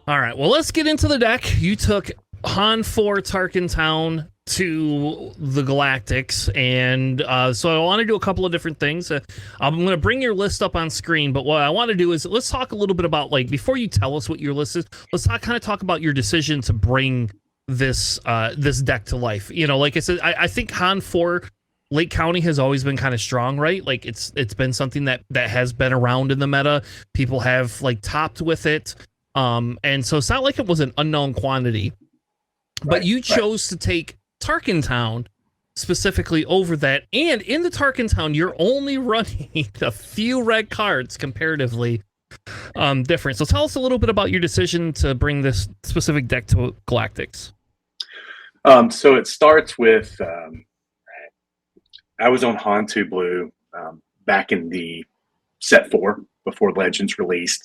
All right, well, let's get into the deck. You took Han for Tarkin Town to the Galactics, and so I want to do a couple of different things. I'm going to bring your list up on screen, but what I want to do is let's talk a little bit about, like, before you tell us what your list is, let's kind of talk about your decision to bring this deck to life. You know, like I said, I think Han for Lake County has always been kind of strong, right? Like it's been something that has been around in the meta. People have like topped with it. And so it's not like it was an unknown quantity, but you chose to take Tarkin Town specifically over that. And in the Tarkin Town, you're only running a few red cards comparatively different. So tell us a little bit about your decision to bring this specific deck to Galactics. So it starts with, I was on Han 2 Blue back in the set 4 before Legends released.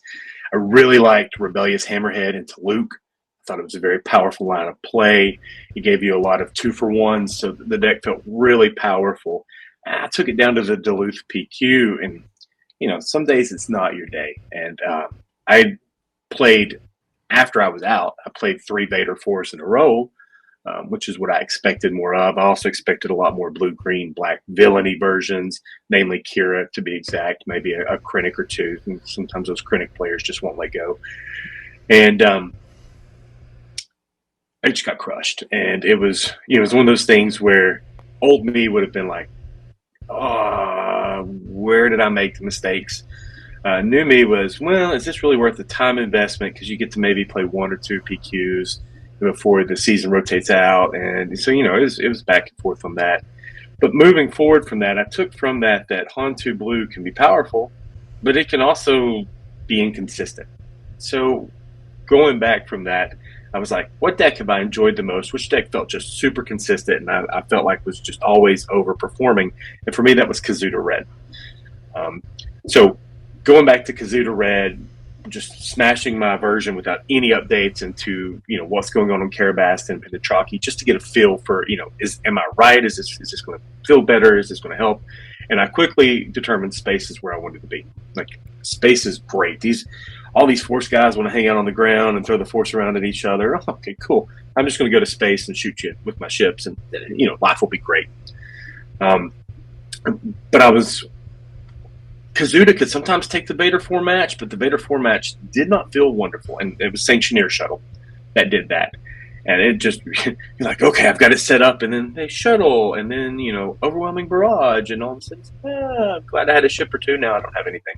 I really liked Rebellious Hammerhead into Luke. I thought it was a very powerful line of play. It gave you a lot of 2-for-1s, so the deck felt really powerful. I took it down to the Duluth PQ, and some days it's not your day. And I played, after I was out, I played 3 Vader Force in a row, which is what I expected more of. I also expected a lot more blue, green, black villainy versions, namely Kira to be exact, maybe a Krennic or 2. And sometimes those Krennic players just won't let go. And I just got crushed. And it was one of those things where old me would have been like, oh, where did I make the mistakes? New me was, well, is this really worth the time investment? Because you get to maybe play 1 or 2 PQs before the season rotates out. And so, it was back and forth on that. But moving forward from that, I took from that Han 2 Blue can be powerful, but it can also be inconsistent. So going back from that, I was like, what deck have I enjoyed the most? Which deck felt just super consistent and I felt like was just always overperforming? And for me, that was Kazuda Red. So going back to Kazuda Red, just smashing my version without any updates into what's going on Karabast and Pendraki, just to get a feel for am I right? Is this going to feel better? Is this going to help? And I quickly determined space is where I wanted to be. Like, space is great. All these force guys want to hang out on the ground and throw the force around at each other. Oh, okay, cool. I'm just going to go to space and shoot you with my ships, and life will be great. But Kazuda could sometimes take the Vader 4 match, but the Vader 4 match did not feel wonderful. And it was Sanctioneer Shuttle that did that. And it just, you're like, okay, I've got it set up. And then they shuttle. And then, Overwhelming Barrage. And all of a sudden, I'm glad I had a ship or 2. Now I don't have anything.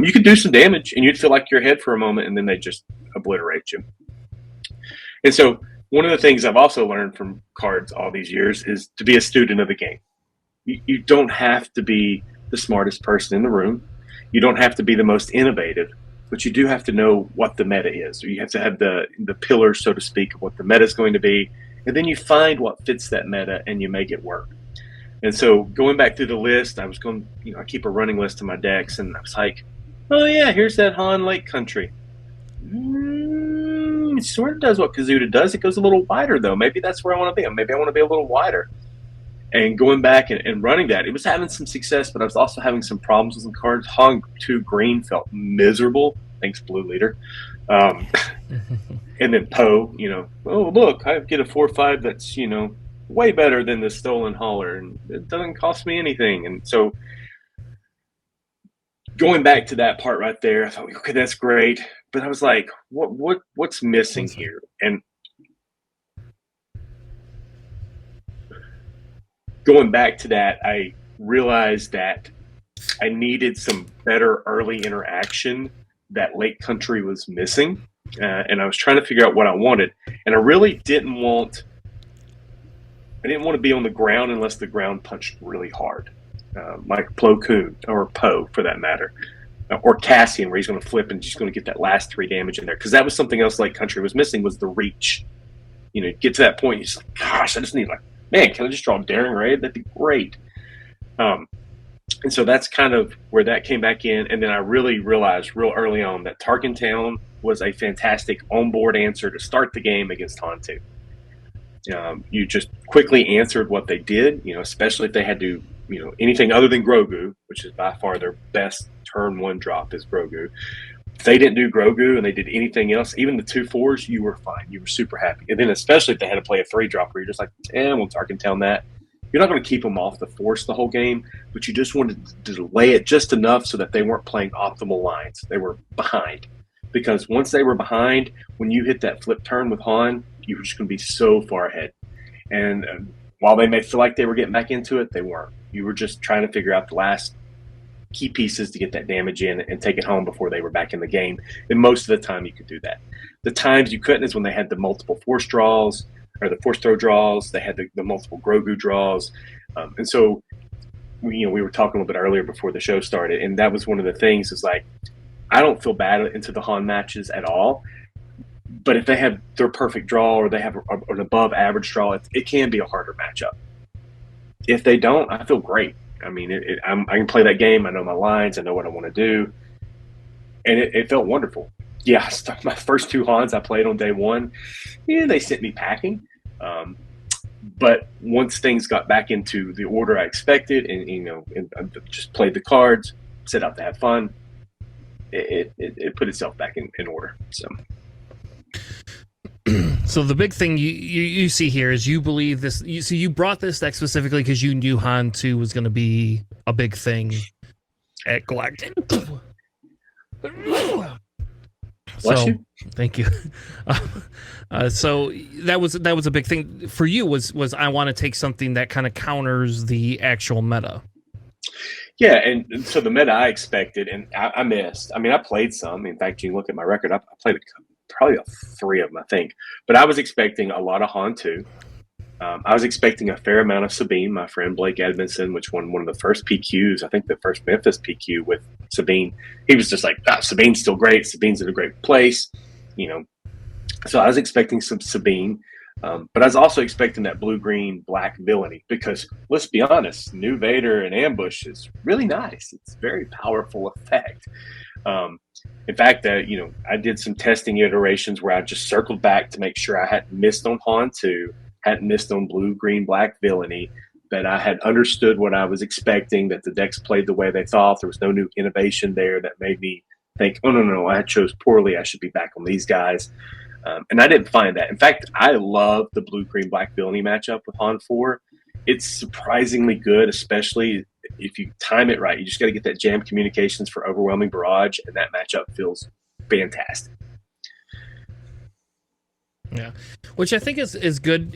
You could do some damage, and you'd feel like you're ahead for a moment, and then they just obliterate you. And so one of the things I've also learned from cards all these years is to be a student of the game. You don't have to be the smartest person in the room. You don't have to be the most innovative, but you do have to know what the meta is. You have to have the pillars, so to speak, of what the meta is going to be, and then you find what fits that meta and you make it work. And so going back through the list, I was going, I keep a running list of my decks, and I was like, oh yeah, here's that Han Lake Country. It sort of does what Kazuda does. It goes a little wider, though. Maybe that's where I want to be. Maybe I want to be a little wider. And going back and running that, it was having some success, but I was also having some problems with some cards. Han 2 Green felt miserable. Thanks, Blue Leader. And then Poe, oh, look, I get a 4/5 that's, way better than the Stolen Hauler, and it doesn't cost me anything. And so going back to that part right there, I thought, okay, that's great. But I was like, what's missing here? And going back to that, I realized that I needed some better early interaction that Lake Country was missing. And I was trying to figure out what I wanted. And I really didn't want to be on the ground unless the ground punched really hard. Like Plo Koon, or Poe for that matter, or Cassian, where he's going to flip and just going to get that last 3 damage in there. Because that was something else Lake Country was missing, was the reach. Get to that point, you're just like, gosh, I just need, man, can I just draw a Daring Raid? That'd be great. And so that's kind of where that came back in. And then I really realized real early on that Tarkin Town was a fantastic on-board answer to start the game against Han 2. You just quickly answered what they did, especially if they had to, anything other than Grogu, which is by far their best turn 1 drop is Grogu. If they didn't do Grogu and they did anything else, even the 2/4s, you were fine. You were super happy. And then especially if they had to play a 3-drop where you're just like, we'll Tarkin Town that. You're not going to keep them off the Force the whole game, but you just wanted to delay it just enough so that they weren't playing optimal lines. They were behind. Because once they were behind, when you hit that flip turn with Han, you were just going to be so far ahead. And while they may feel like they were getting back into it, they weren't. You were just trying to figure out the last key pieces to get that damage in and take it home before they were back in the game. And most of the time you could do that. The times you couldn't is when they had the multiple Force draws or the Force throw draws. They had the multiple Grogu draws. And so, we were talking a little bit earlier before the show started, and that was one of the things is like, I don't feel bad into the Han matches at all. But if they have their perfect draw or they have an above average draw, it can be a harder matchup. If they don't, I feel great. I mean, I can play that game. I know my lines. I know what I want to do. And it felt wonderful. Yeah, my first 2 Hans I played on day 1, they sent me packing. But once things got back into the order I expected and I just played the cards, set out to have fun, it put itself back in order. So the big thing you see here is you believe this. You brought this deck specifically because you knew Han 2 was going to be a big thing at Galactic. Bless you. Thank you. So that was a big thing for you. Was I want to take something that kind of counters the actual meta. Yeah, and so the meta I expected, and I missed. I mean, I played some. In fact, you can look at my record. I played probably 3 of them, I think. But I was expecting a lot of Han 2. I was expecting a fair amount of Sabine, my friend Blake Edmondson, which won one of the first PQs, I think the first Memphis PQ with Sabine. He was just like, Sabine's still great. Sabine's in a great place. So I was expecting some Sabine. But I was also expecting that blue-green-black villainy because, let's be honest, New Vader and Ambush is really nice. It's a very powerful effect. In fact, I did some testing iterations where I just circled back to make sure I hadn't missed on Han 2, hadn't missed on blue-green-black villainy, that I had understood what I was expecting, that the decks played the way they thought. There was no new innovation there that made me think, oh, no, I chose poorly. I should be back on these guys. And I didn't find that. In fact, I love the blue-green-black villainy matchup with Han 4. It's surprisingly good, especially if you time it right. You just got to get that jam communications for overwhelming barrage, and that matchup feels fantastic. Yeah, which I think is good,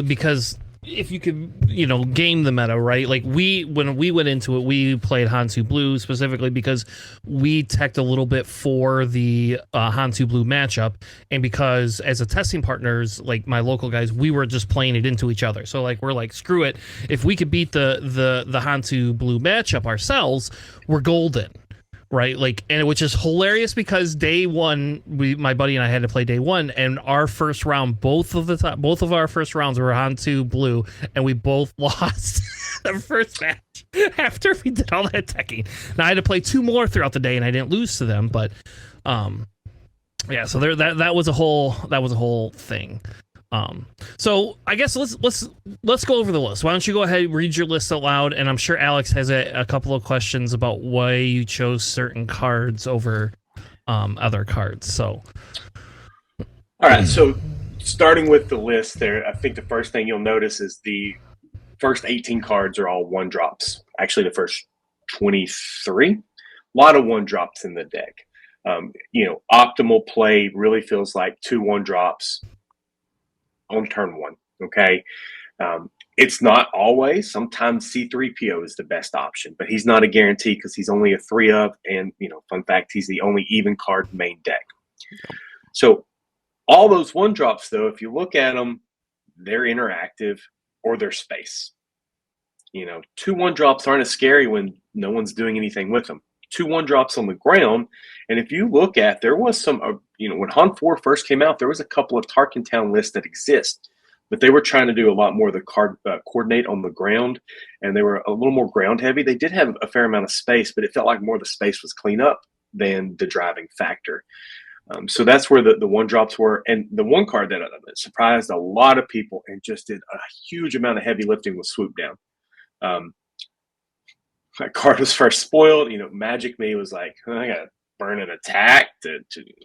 because if you could, game the meta, right? Like when we went into it, we played Hantu Blue specifically because we teched a little bit for the Hantu Blue matchup, and because as a testing partners, like my local guys, we were just playing it into each other. So like we're like, screw it, if we could beat the Hantu Blue matchup ourselves, we're golden. Right, like, and which is hilarious because day 1, my buddy and I had to play day 1, and our first round, both of our first rounds were on 2 blue, and we both lost the first match after we did all that teching. Now I had to play 2 more throughout the day, and I didn't lose to them, but yeah. So there, that was a whole thing. So I guess let's go over the list. Why don't you go ahead and read your list out loud, and I'm sure Alex has a couple of questions about why you chose certain cards over other cards. So, all right. So starting with the list there, I think the first thing you'll notice is the first 18 cards are all 1-drops. Actually, the first 23, a lot of 1-drops in the deck. Optimal play really feels like 2 1-drops on turn 1. Okay. It's not always. Sometimes C3PO is the best option, but he's not a guarantee because he's only a 3 of, and fun fact, he's the only even card main deck. So all those 1-drops, though, if you look at them, they're interactive or they're space. 2 1-drops aren't as scary when no one's doing anything with them. 2 1-drops on the ground, and if you look at, there was some, when Han 4 first came out, there was a couple of Tarkin Town lists that exist, but they were trying to do a lot more of the card coordinate on the ground, and they were a little more ground heavy. They did have a fair amount of space, but it felt like more of the space was clean up than the driving factor. So that's where the 1-drops were, and the one card that surprised a lot of people and just did a huge amount of heavy lifting was Swoop Down. That card was first spoiled. Magic Me was like, I got to burn an attack.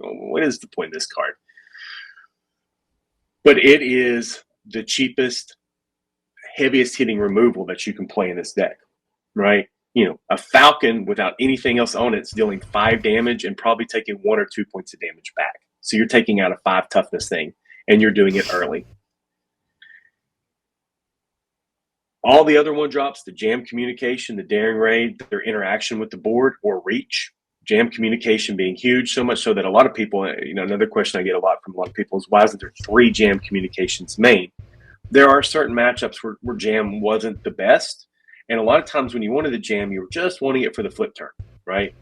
What is the point of this card? But it is the cheapest, heaviest hitting removal that you can play in this deck, right? A Falcon without anything else on it's dealing 5 damage and probably taking 1 or 2 points of damage back. So you're taking out a 5 toughness thing, and you're doing it early. All the other 1-drops, the Jam Communication, the Daring Raid, their interaction with the board or reach, Jam Communication being huge, so much so that a lot of people, another question I get a lot from a lot of people is, why isn't there 3 Jam Communications main? There are certain matchups where Jam wasn't the best. And a lot of times when you wanted the Jam, you were just wanting it for the flip turn, right?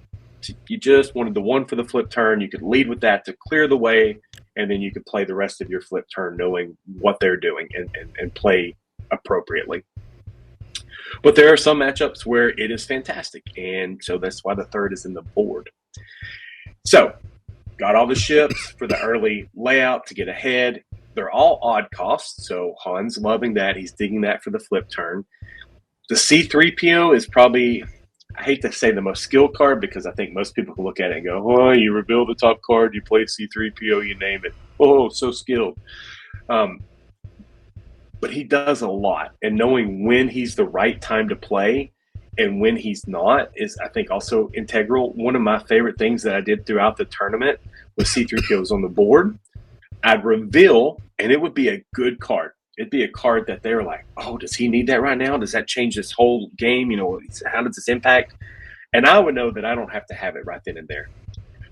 So you just wanted the one for the flip turn. You could lead with that to clear the way, and then you could play the rest of your flip turn knowing what they're doing and play appropriately. But there are some matchups where it is fantastic, and so that's why the 3rd is in the board. So, got all the ships for the early layout to get ahead. They're all odd costs, so Han's loving that. He's digging that for the flip turn. The C3PO is probably, I hate to say the most skilled card because I think most people can look at it and go, oh, you reveal the top card, you play C3PO, you name it. Oh, so skilled. But he does a lot. And knowing when he's the right time to play and when he's not is, I think, also integral. One of my favorite things that I did throughout the tournament with C3POs on the board, I'd reveal, and it would be a good card. It'd be a card that they're like, oh, does he need that right now? Does that change this whole game? How does this impact? And I would know that I don't have to have it right then and there.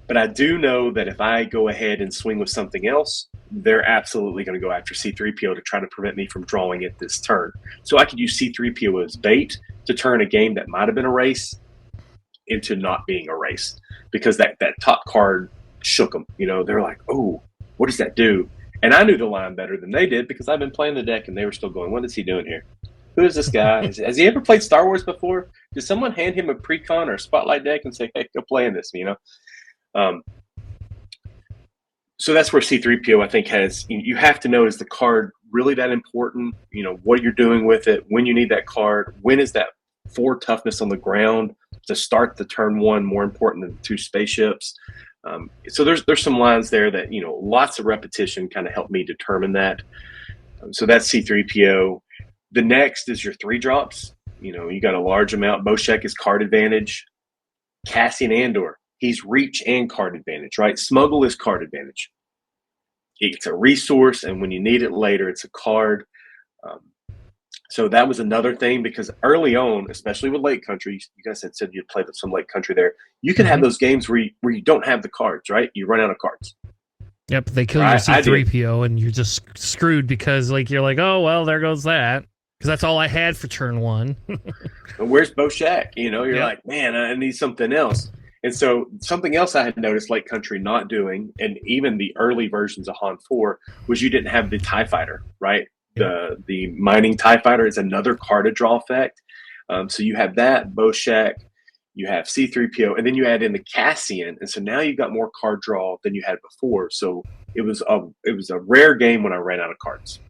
But I do know that if I go ahead and swing with something else, they're absolutely going to go after C3PO to try to prevent me from drawing it this turn. So I could use C3PO as bait to turn a game that might have been a race into not being a race because that top card shook them. They're like, oh, what does that do? And I knew the line better than they did because I've been playing the deck and they were still going, what is he doing here? Who is this guy? Has he ever played Star Wars before? Did someone hand him a pre-con or a spotlight deck and say, hey, go play in this, So that's where C3PO, I think, you have to know, is the card really that important? What you're doing with it, when you need that card, when is that 4 toughness on the ground to start the turn 1 more important than 2 spaceships? So there's some lines there that, lots of repetition kind of helped me determine that. So that's C3PO. The next is your 3-drops. You got a large amount. Boshek is card advantage. Cassian Andor, he's reach and card advantage, right? Smuggle is card advantage. It's a resource, and when you need it later, it's a card. So that was another thing because early on, especially with Lake Country, you guys had said you'd played some Lake Country there. You can have those games where you don't have the cards, right? You run out of cards. Yep, they kill your C3PO and you're just screwed because you're like, oh, well, there goes that. Because that's all I had for turn 1. Where's Boshek? You're like, man, I need something else. And so something else I had noticed Lake Country not doing, and even the early versions of Han 4, was you didn't have the TIE Fighter, right? The mining TIE Fighter is another card to draw effect. So you have that, Boshek, you have C3PO, and then you add in the Cassian, and so now you've got more card draw than you had before. So it was a rare game when I ran out of cards,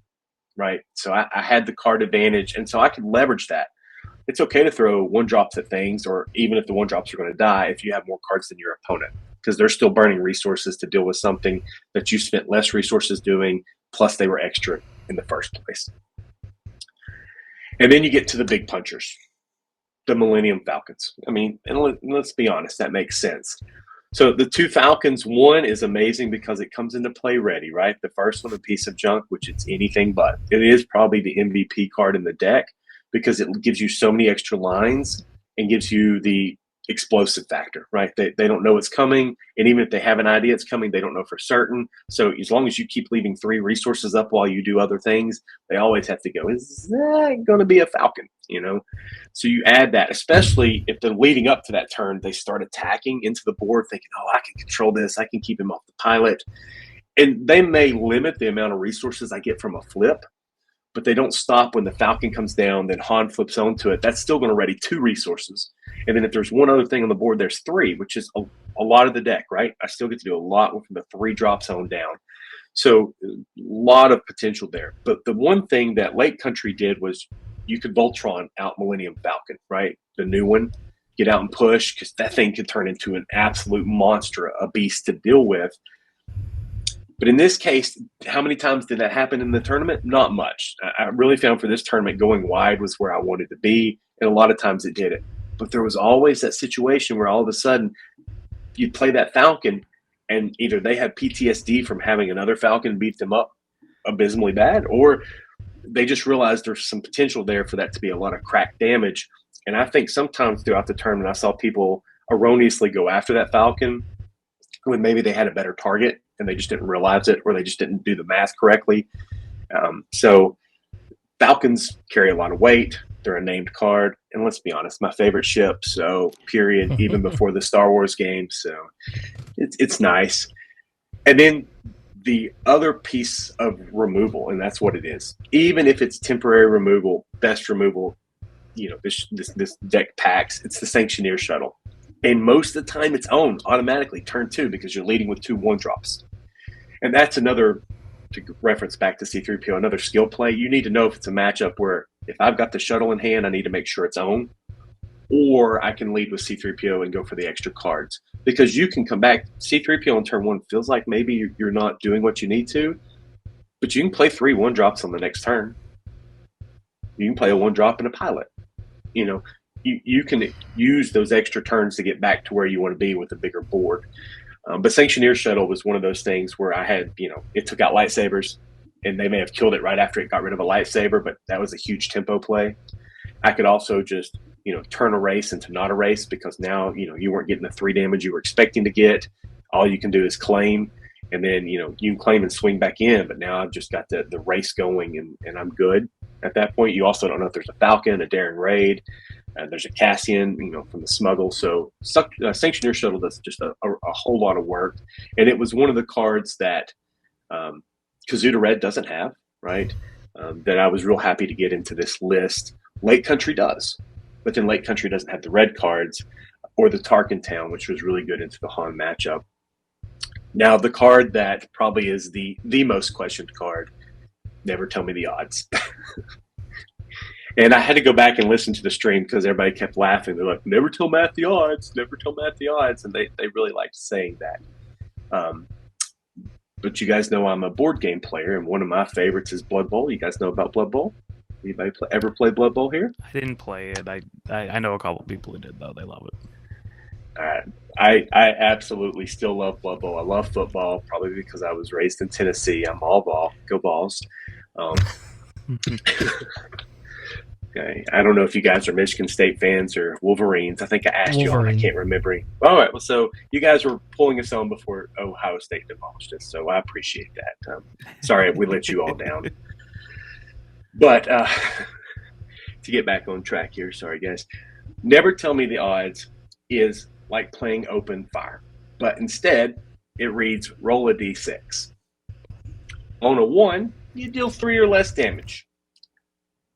right? So I had the card advantage, and so I could leverage that. It's okay to throw 1-drops at things, or even if the 1-drops are going to die, if you have more cards than your opponent, because they're still burning resources to deal with something that you spent less resources doing, plus they were extra in the first place. And then you get to the big punchers, the Millennium Falcons. I mean, and let's be honest, that makes sense. So the 2 Falcons, one is amazing because it comes into play ready, right? The first one, a piece of junk, which it's anything but. It is probably the MVP card in the deck because it gives you so many extra lines and gives you the explosive factor, right? They don't know it's coming, and even if they have an idea it's coming, they don't know for certain. So as long as you keep leaving 3 resources up while you do other things, they always have to go, is that going to be a Falcon? So you add that, especially if they're leading up to that turn, they start attacking into the board thinking, oh, I can control this, I can keep him off the pilot, and they may limit the amount of resources I get from a flip, but they don't stop when the Falcon comes down, then Han flips onto it. That's still going to ready 2 resources. And then if there's one other thing on the board, there's 3, which is a lot of the deck, right? I still get to do a lot with the 3-drop zone down. So a lot of potential there. But the one thing that Lake Country did was you could Voltron out Millennium Falcon, right? The new one. get out and push, because that thing could turn into an absolute monster, a beast to deal with. But in this case, how many times did that happen in the tournament? Not much. I really found for this tournament, going wide was where I wanted to be, and a lot of times it did it. But there was always that situation where all of a sudden you'd play that Falcon, and either they had PTSD from having another Falcon beat them up abysmally bad, or they just realized there's some potential there for that to be a lot of crack damage. And I think sometimes throughout the tournament, I saw people erroneously go after that Falcon when maybe they had a better target and they just didn't realize it, or they just didn't do the math correctly. So Falcons carry a lot of weight. They're a named card. And let's be honest, my favorite ship. So period, even before the Star Wars games. So it's nice. And then the other piece of removal, and that's what it is. Even if it's temporary removal, best removal, this deck packs, it's the Sanctioneer Shuttle. And most of the time it's owned automatically turn 2 because you're leading with 2 1-drops. And that's another, to reference back to C-3PO, another skill play. You need to know if it's a matchup where if I've got the shuttle in hand, I need to make sure it's owned, or I can lead with C-3PO and go for the extra cards. Because you can come back, C-3PO on turn 1 feels like maybe you're not doing what you need to, but you can play 3 1-drops on the next turn. You can play a 1-drop and a pilot. You can use those extra turns to get back to where you want to be with a bigger board. But Sanctioneer Shuttle was one of those things where I had, it took out lightsabers, and they may have killed it right after it got rid of a lightsaber, but that was a huge tempo play. I could also just, turn a race into not a race, because now, you weren't getting the 3 damage you were expecting to get. All you can do is claim, and then, you can claim and swing back in, but now I've just got the race going, and I'm good at that point. You also don't know if there's a Falcon, a Daring Raid, there's a Cassian, from the Smuggle. So Sanctioneer Shuttle does just a whole lot of work. And it was one of the cards that Kazuda Red doesn't have, right? That I was real happy to get into this list. Lake Country does, but then Lake Country doesn't have the red cards or the Tarkin Town, which was really good into the Han matchup. Now, the card that probably is the most questioned card, Never Tell Me the Odds. And I had to go back and listen to the stream because everybody kept laughing. They're like, never tell Matt the odds, never tell Matt the odds. And they really liked saying that. But you guys know I'm a board game player, and one of my favorites is Blood Bowl. You guys know about Blood Bowl? Anybody ever play Blood Bowl here? I didn't play it. I know a couple people who did, though. They love it. I absolutely still love Blood Bowl. I love football, probably because I was raised in Tennessee. I'm all ball. Go Balls. Okay. I don't know if you guys are Michigan State fans or Wolverines. I think I asked you on. I can't remember. All right. Well, so you guys were pulling us on before Ohio State demolished us, so I appreciate that. Sorry we let you all down. But to get back on track here, sorry, guys. Never Tell Me the Odds is like playing open fire, but instead it reads roll a d6. On a 1, you deal 3 or less damage.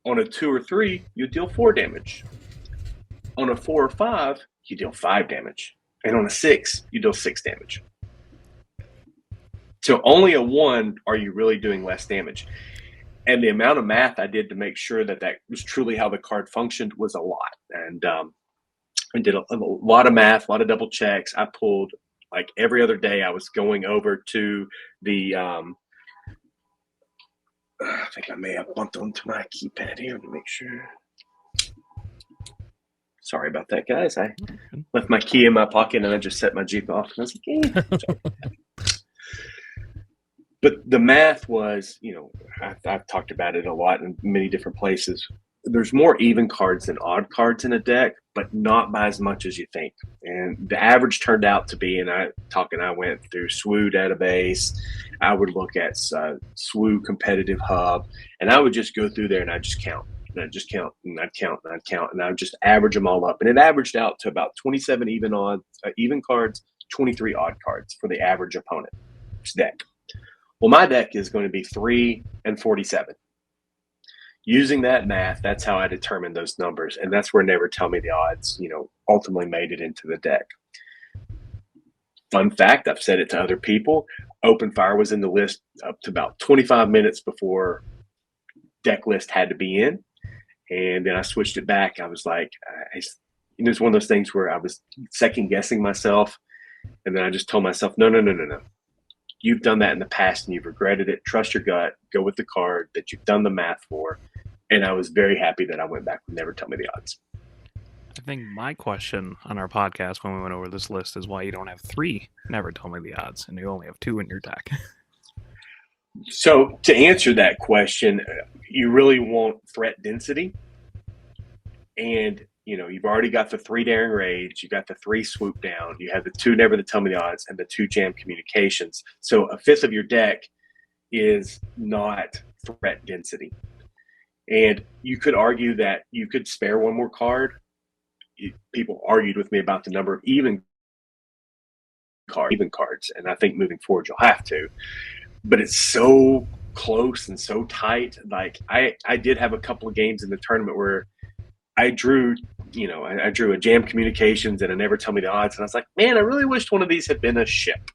On a 2 or 3, you deal 4 damage. On a 4 or 5, you deal 5 damage. And on a 6, you deal 6 damage. So only a 1 are you really doing less damage. And the amount of math I did to make sure that was truly how the card functioned was a lot. And I did a lot of math, a lot of double checks. I pulled, like every other day, I was going over to the I think I may have bumped onto my keypad here to make sure. Sorry about that, guys. I left my key in my pocket and I just set my Jeep off. And I was like, hey. But the math was, I've talked about it a lot in many different places. There's more even cards than odd cards in a deck, but not by as much as you think. And the average turned out to be, and I went through SWU database. I would look at SWU competitive hub, and I would just go through there and I'd just count. And I'd just count, and I'd count, and I'd count, and I'd just average them all up. And it averaged out to about 27 even cards, 23 odd cards for the average opponent's deck. Well, my deck is going to be 3 and 47. Using that math, that's how I determined those numbers, and that's where Never Tell Me the Odds, ultimately made it into the deck. Fun fact, I've said it to other people, Open Fire was in the list up to about 25 minutes before deck list had to be in, and then I switched it back. I was like, it's one of those things where I was second guessing myself, and then I just told myself, no. You've done that in the past and you've regretted it. Trust your gut. Go with the card that you've done the math for. And I was very happy that I went back with Never Tell Me the Odds. I think my question on our podcast when we went over this list is why you don't have 3 Never Tell Me the Odds and you only have 2 in your deck. So to answer that question, you really want threat density. And, you've already got the 3 Daring Rage, you got the 3 Swoop Down, you have the 2 Never Tell Me the Odds, and the 2 Jam Communications. So a fifth of your deck is not threat density. And you could argue that you could spare one more card. People argued with me about the number of even cards, and I think moving forward you'll have to. But it's so close and so tight. Like I did have a couple of games in the tournament where I drew a Jam Communications and a Never Tell Me the Odds, and I was like, man, I really wished one of these had been a ship.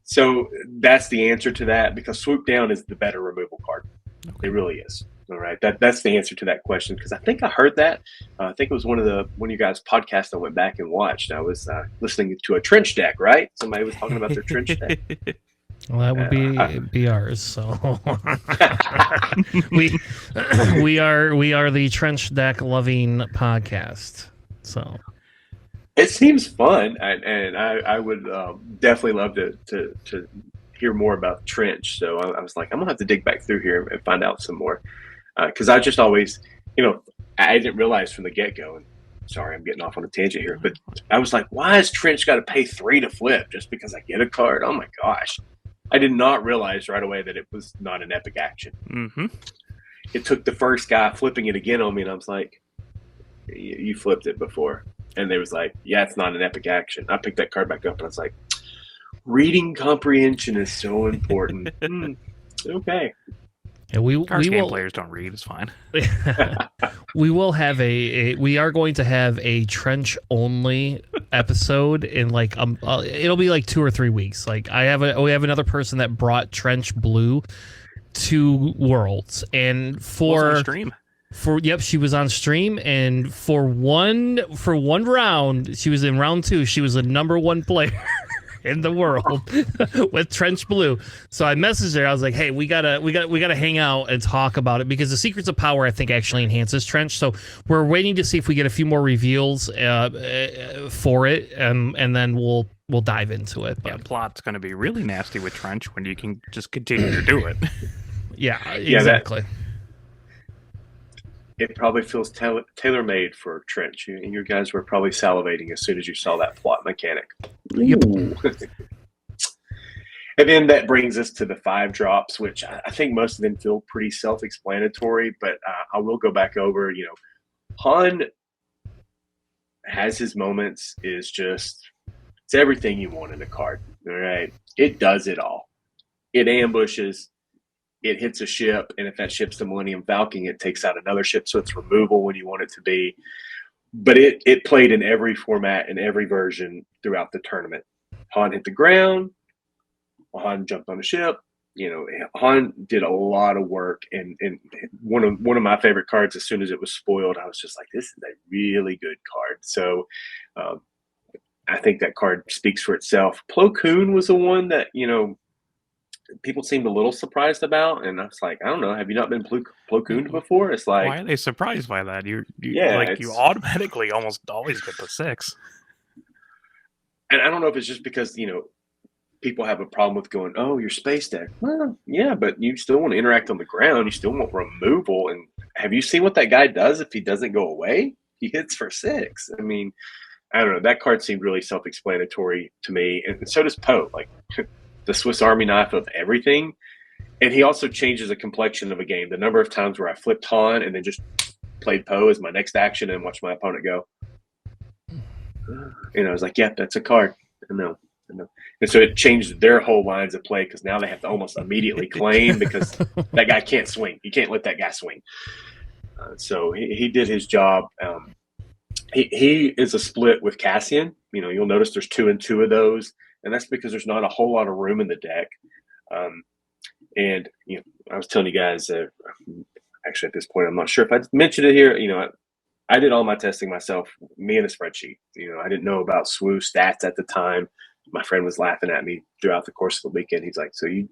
So that's the answer to that, because Swoop Down is the better removal card. Okay. It really is. All right, that's the answer to that question, because I think I heard that. I think it was one of you guys' podcasts I went back and watched. I was listening to a trench deck, right? Somebody was talking about their trench deck. Well, that would be ours. So we are the trench deck loving podcast. So it seems fun, and I would definitely love to hear more about trench. So I was like, I'm gonna have to dig back through here and find out some more, because I just always, I didn't realize from the get go. And sorry, I'm getting off on a tangent here, but I was like, why has trench got to pay 3 to flip just because I get a card? Oh my gosh. I did not realize right away that it was not an epic action. Mm-hmm. It took the first guy flipping it again on me, and I was like, you flipped it before. And they was like, yeah, it's not an epic action. I picked that card back up, and I was like, reading comprehension is so important. Okay. Yeah, players don't read. It's fine. We will have we are going to have a trench only episode in it'll be like 2 or 3 weeks. Like we have another person that brought trench blue to Worlds, and for stream. She was on stream, and for one round, she was in round 2. She was the number 1 player in the world with trench blue. So I messaged her. I was like, "Hey, we gotta hang out and talk about it, because the Secrets of Power, I think, actually enhances trench." So we're waiting to see if we get a few more reveals for it, and then we'll dive into it. But. Yeah, plot's going to be really nasty with trench when you can just continue to do it. Yeah, exactly. It probably feels tailor-made for trench. You guys were probably salivating as soon as you saw that plot mechanic. Yep. And then that brings us to the 5 drops, which I think most of them feel pretty self-explanatory, but I will go back over. Han has his moments, it's everything you want in a card. All right. It does it all. It ambushes. It hits a ship, and if that ship's the Millennium Falcon, it takes out another ship, so it's removal when you want it to be. But it played in every format and every version throughout the tournament. Han hit the ground. Han jumped on a ship. Han did a lot of work, and one of my favorite cards. As soon as it was spoiled, I was just like, "This is a really good card." So, I think that card speaks for itself. Plo Koon was the one that people seemed a little surprised about, and I was like, I don't know, have you not been Plo Kooned before? It's like, why are they surprised by that? You automatically almost always get the 6. And I don't know if it's just because people have a problem with going, oh, your space deck. Well, yeah, but you still want to interact on the ground. You still want removal. And have you seen what that guy does if he doesn't go away? He hits for 6. I mean, I don't know. That card seemed really self-explanatory to me, and so does Poe. Like the Swiss Army knife of everything. And he also changes the complexion of a game. The number of times where I flipped Han and then just played Poe as my next action and watched my opponent go. I was like, yeah, that's a card. I know. And so it changed their whole lines of play, because now they have to almost immediately claim, because that guy can't swing. You can't let that guy swing. So he did his job. He is a split with Cassian. You'll notice there's 2 and 2 of those. And that's because there's not a whole lot of room in the deck. And I was telling you guys, actually at this point, I'm not sure if I mentioned it here. I did all my testing myself, me and a spreadsheet. I didn't know about SWU stats at the time. My friend was laughing at me throughout the course of the weekend. He's like, "So you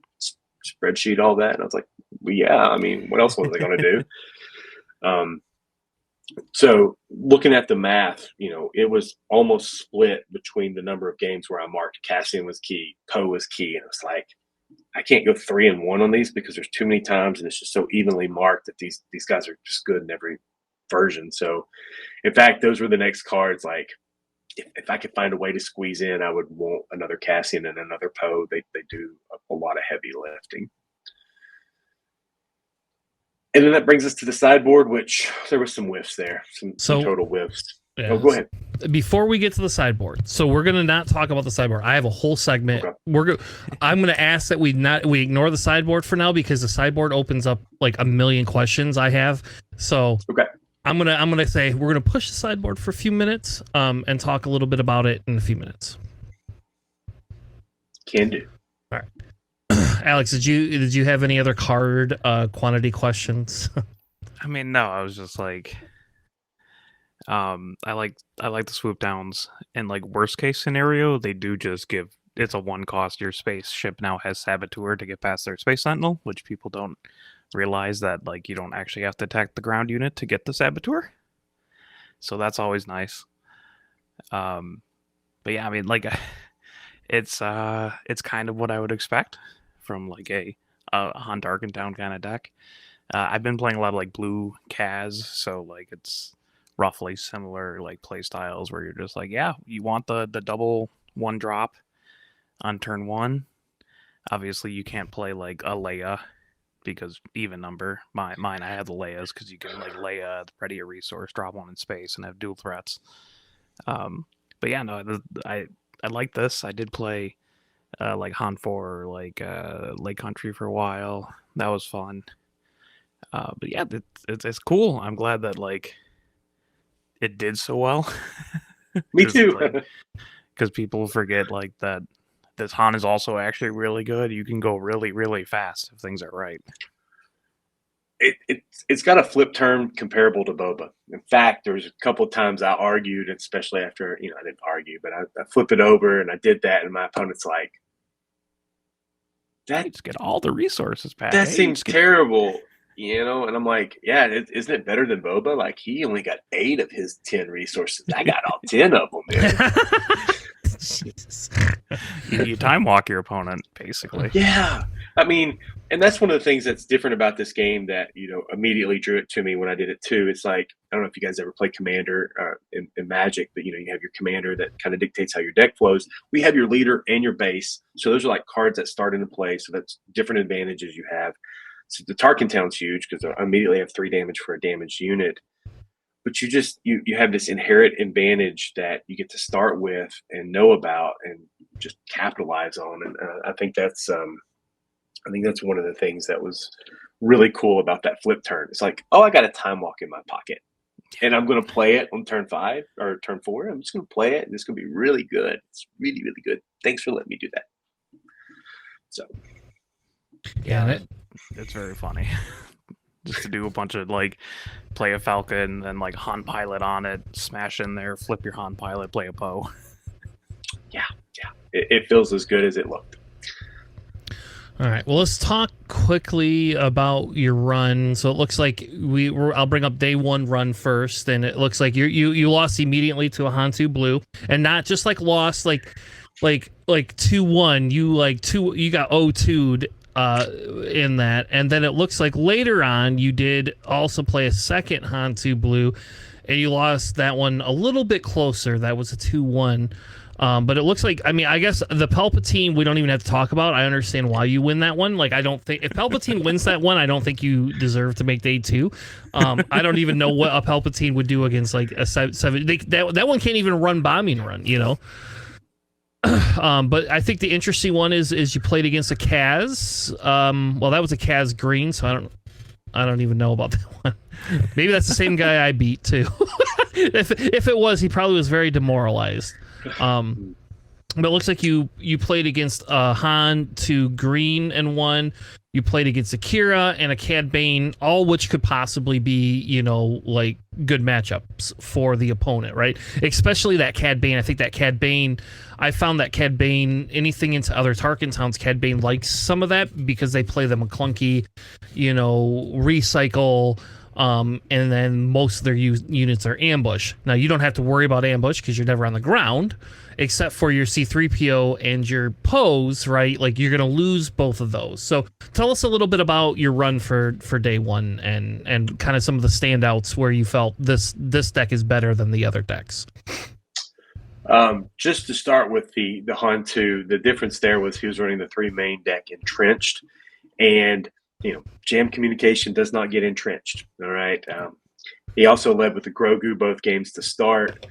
spreadsheet all that?" And I was like, "Well, yeah. I mean, what else was I going to do?" So looking at the math, it was almost split between the number of games where I marked Cassian was key, Poe was key, and it was like, I can't go 3-1 on these because there's too many times, and it's just so evenly marked that these guys are just good in every version. So, in fact, those were the next cards. Like, if I could find a way to squeeze in, I would want another Cassian and another Poe. They do a lot of heavy lifting. And then that brings us to the sideboard, which there was some whiffs there, some total whiffs. Yeah, go ahead. Before we get to the sideboard, so we're gonna not talk about the sideboard. I have a whole segment. Okay. I'm gonna ask that we ignore the sideboard for now because the sideboard opens up like a million questions I have. So okay. I'm gonna say we're gonna push the sideboard for a few minutes, and talk a little bit about it in a few minutes. Can do. All right. Alex, did you have any other card quantity questions? I mean, no, I was just like, I like the swoop downs. In like worst case scenario, they do just give it's a 1 cost. Your spaceship now has Saboteur to get past their Space Sentinel, which people don't realize that like you don't actually have to attack the ground unit to get the Saboteur. So that's always nice. But yeah, I mean, like, it's kind of what I would expect from like a Han Tarkin Town kind of deck. I've been playing a lot of like blue Kaz, so like it's roughly similar like play styles where you're just like, yeah, you want the double 1-drop on turn 1. Obviously, you can't play like a Leia because even number. Mine, I have the Leias because you can like Leia, ready a resource, drop 1 in space, and have dual threats. But yeah, no, I like this. I did play like Han 4 or like Lake Country for a while. That was fun. But yeah, it's cool. I'm glad that like it did so well. Me too. Because people forget like that this Han is also actually really good. You can go really, really fast if things are right. It's got a flip turn comparable to Boba. In fact, there was a couple of times I argued, especially after, I didn't argue, but I flipped it over and I did that, and my opponent's like, that just get all the resources, Pat. That seems terrible, and I'm like, yeah, isn't it better than Boba? Like, he only got 8 of his 10 resources. I got all 10 of them, man. Jesus. You time walk your opponent, basically. Yeah. I mean, and that's one of the things that's different about this game that, immediately drew it to me when I did it too. It's like, I don't know if you guys ever play Commander in Magic, but, you have your commander that kind of dictates how your deck flows. We have your leader and your base. So those are like cards that start into play. So that's different advantages you have. So the Tarkin Town's huge because I immediately have 3 damage for a damaged unit. But you have this inherent advantage that you get to start with and know about and just capitalize on. And I think that's one of the things that was really cool about that flip turn. It's like, oh, I got a time walk in my pocket, and I'm going to play it on turn 5 or turn 4. I'm just going to play it, and it's going to be really good. It's really, really good. Thanks for letting me do that. So, yeah, it's very funny. Just to do a bunch of like play a Falcon and then like Han Pilot on it, smash in there, flip your Han Pilot, play a Poe. Yeah. It feels as good as it looked. All right. Well, let's talk quickly about your run. So it looks like I'll bring up day 1 run first, and it looks like you lost immediately to a Han 2 blue, and not just like lost like 2-1. You got 0-2'd in that, and then it looks like later on you did also play a second Han 2 blue, and you lost that one a little bit closer. That was a 2-1. But it looks like, I guess the Palpatine we don't even have to talk about. I understand why you win that one. Like, I don't think if Palpatine wins that one, I don't think you deserve to make day 2. I don't even know what a Palpatine would do against like a 7. That one can't even run bombing run, But I think the interesting one is you played against a Kaz. Well, that was a Kaz green, so I don't even know about that one. Maybe that's the same guy I beat too. If it was, he probably was very demoralized. But it looks like you played against Han 2 green and won. You played against a Kira and a Cad Bane, all which could possibly be, like good matchups for the opponent, right? Especially that Cad Bane. I think that Cad Bane, I found that Cad Bane, anything into other Tarkin Towns, Cad Bane likes some of that because they play them a clunky, recycle. And then most of their units are ambush. Now, you don't have to worry about ambush because you're never on the ground, except for your C-3PO and your pose, right? Like, you're going to lose both of those. So tell us a little bit about your run for day one and kind of some of the standouts where you felt this deck is better than the other decks. Just to start with the Han 2, the difference there was he was running the 3 main deck entrenched, and jam communication does not get entrenched. All right. He also led with the Grogu both games to start.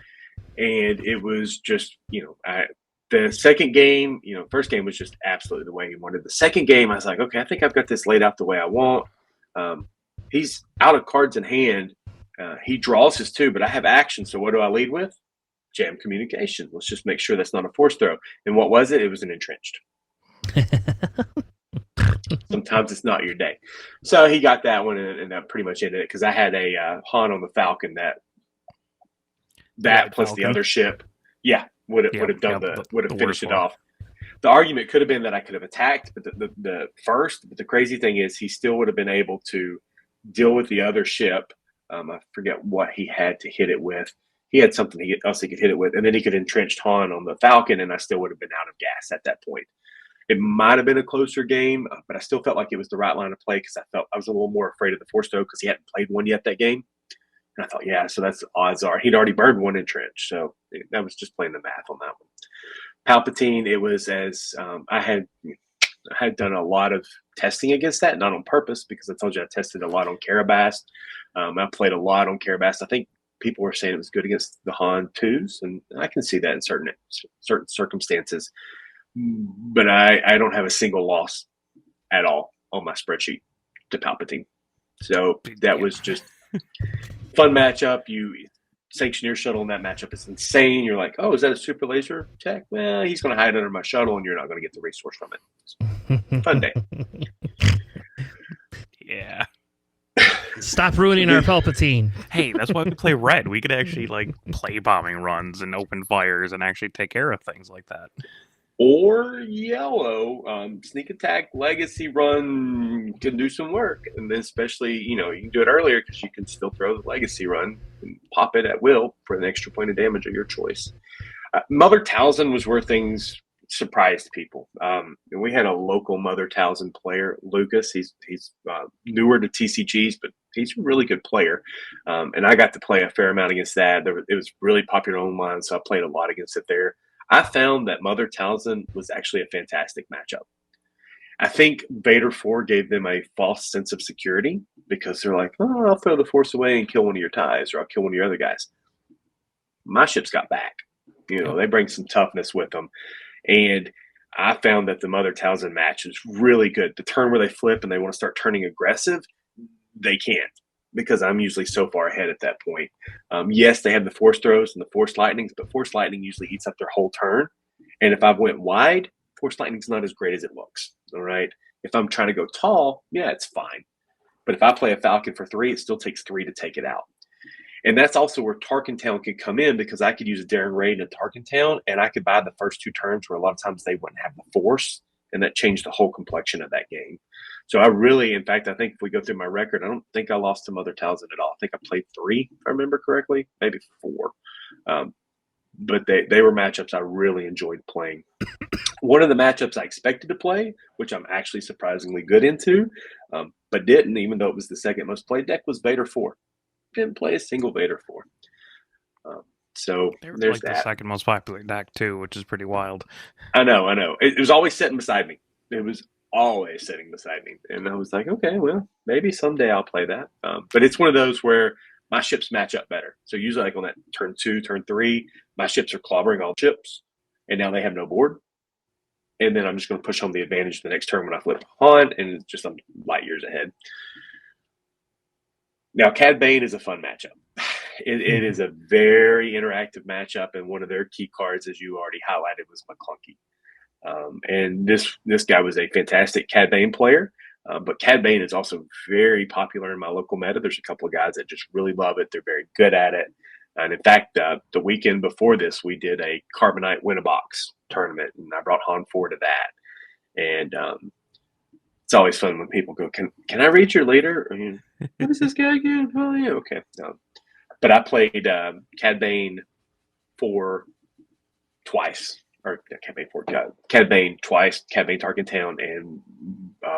And it was just, the second game, first game was just absolutely the way he wanted. The second game, I was like, okay, I think I've got this laid out the way I want. He's out of cards in hand. He draws his 2, but I have action. So what do I lead with? Jam communication. Let's just make sure that's not a force throw. And what was it? It was an entrenched. Sometimes it's not your day. So he got that one, and that pretty much ended it because I had a Han on the Falcon that plus Falcon. The other ship, would have finished it off. The argument could have been that I could have attacked, but the crazy thing is he still would have been able to deal with the other ship. I forget what he had to hit it with. He had something else he could hit it with, and then he could entrench Han on the Falcon, and I still would have been out of gas at that point. It might have been a closer game, but I still felt like it was the right line of play because I was a little more afraid of the force throw because he hadn't played one yet that game. And I thought, so that's odds are. He'd already burned one entrench. So that was just playing the math on that one. Palpatine, it was as I had done a lot of testing against that, not on purpose because I told you I tested a lot on Karabast. I played a lot on Karabast. I think people were saying it was good against the Han 2s, and I can see that in certain circumstances. But I don't have a single loss at all on my spreadsheet to Palpatine. So that was just fun matchup. You sanction your shuttle in that matchup is insane. You're like, oh, is that a super laser tech? Well, he's going to hide under my shuttle, and you're not going to get the resource from it. Fun day. Yeah. Stop ruining our Palpatine. Hey, that's why we play red. We could actually play bombing runs and open fires and actually take care of things like that. Or yellow, sneak attack, legacy run can do some work. And then especially, you can do it earlier because you can still throw the legacy run and pop it at will for an extra point of damage of your choice. Mother Talzin was where things surprised people. And we had a local Mother Talzin player, Lucas. He's newer to TCGs, but he's a really good player. And I got to play a fair amount against that. It was really popular online, so I played a lot against it there. I found that Mother Talzin was actually a fantastic matchup. I think Vader 4 gave them a false sense of security because they're like, oh, I'll throw the Force away and kill one of your ties, or I'll kill one of your other guys. My ships got back. They bring some toughness with them. And I found that the Mother Talzin match was really good. The turn where they flip and they want to start turning aggressive, they can't because I'm usually so far ahead at that point. Yes, they have the Force throws and the Force lightnings, but Force lightning usually eats up their whole turn. And if I went wide, Force lightning's not as great as it looks. All right. If I'm trying to go tall, it's fine. But if I play a Falcon for 3, it still takes 3 to take it out. And that's also where Tarkin Town could come in because I could use a Daring Raid in Tarkin Town, and I could buy the first 2 turns where a lot of times they wouldn't have the Force, and that changed the whole complexion of that game. So I think if we go through my record, I don't think I lost to Mother Talzin at all. I think I played 3, if I remember correctly, maybe 4. But they were matchups I really enjoyed playing. One of the matchups I expected to play, which I'm actually surprisingly good into, but didn't, even though it was the second most played deck, was Vader 4. Didn't play a single Vader 4. So there's that. The second most popular deck too, which is pretty wild. I know. It was always sitting beside me. It was always sitting beside me, and I was like, okay, well, maybe someday I'll play that. But it's one of those where my ships match up better. So usually, like on that turn 2, turn 3, my ships are clobbering all ships, and now they have no board. And then I'm just going to push home the advantage the next turn when I flip Han, and it's just I'm light years ahead. Now, Cad Bane is a fun matchup. It is a very interactive matchup, and one of their key cards, as you already highlighted, was McClunky. And this guy was a fantastic Cad Bane player. But Cad Bane is also very popular in my local meta. There's a couple of guys that just really love it. They're very good at it. And in fact, the weekend before this, we did a Carbonite Win-A-Box tournament, and I brought Han 4 to that. And it's always fun when people go, can I read your leader? I mean, what is this guy again? Oh, yeah, okay. But I played Cad Bane 4 twice. Or Cad Bane twice, Cad Bane Tarkin Town, and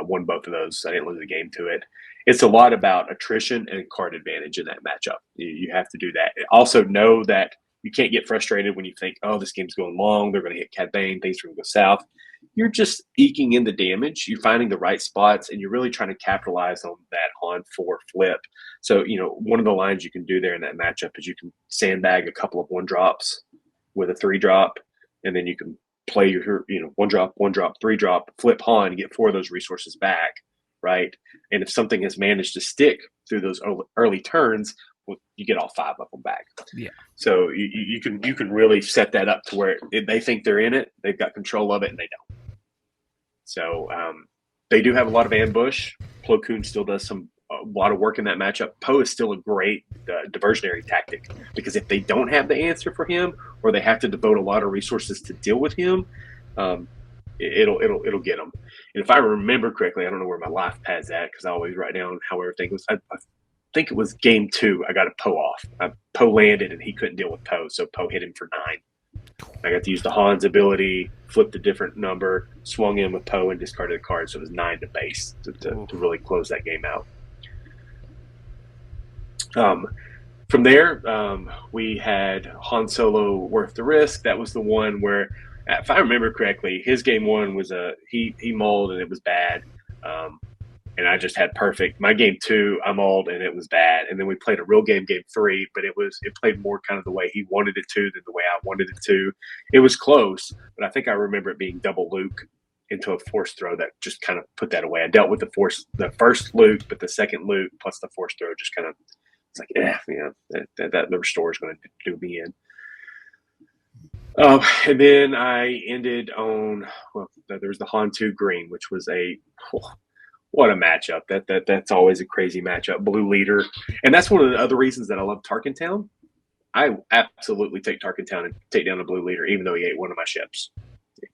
won both of those. So I didn't lose a game to it. It's a lot about attrition and card advantage in that matchup. You have to do that. Also know that you can't get frustrated when you think, oh, this game's going long. They're going to hit Cad Bane. Things are going to go south. You're just eking in the damage. You're finding the right spots, and you're really trying to capitalize on that Han 4 flip. So, one of the lines you can do there in that matchup is you can sandbag a couple of 1-drops with a 3-drop, and then you can play your, 1-drop, 3-drop, flip Han, and get 4 of those resources back, right? And if something has managed to stick through those early turns, well, you get all 5 of them back. Yeah. So you can really set that up to where they think they're in it, they've got control of it, and they don't. So they do have a lot of ambush. Plo Koon still does a lot of work in that matchup. Poe is still a great diversionary tactic, because if they don't have the answer for him, or they have to devote a lot of resources to deal with him, it'll get them. And if I remember correctly, I don't know where my life pad's at, because I always write down how everything was. I think it was game 2. I got a Poe off. Poe landed, and he couldn't deal with Poe, so Poe hit him for 9. I got to use the Han's ability, flipped a different number, swung in with Poe, and discarded a card, so it was 9 to base to really close that game out. From there, we had Han Solo Worth the Risk. That was the one where, if I remember correctly, his game 1 was he mauled and it was bad, and I just had perfect. My game 2, I mauled and it was bad, and then we played a real game 3, but it played more kind of the way he wanted it to than the way I wanted it to. It was close, but I think I remember it being double Luke into a force throw that just kind of put that away. I dealt with the first Luke, but the second Luke plus the force throw just kind of. It's like, that the restore is going to do me in. And then I ended on, there was the Han 2 green, which was what a matchup. That's always a crazy matchup. Blue leader. And that's one of the other reasons that I love Tarkin Town. I absolutely take Tarkin Town and take down a blue leader, even though he ate one of my ships,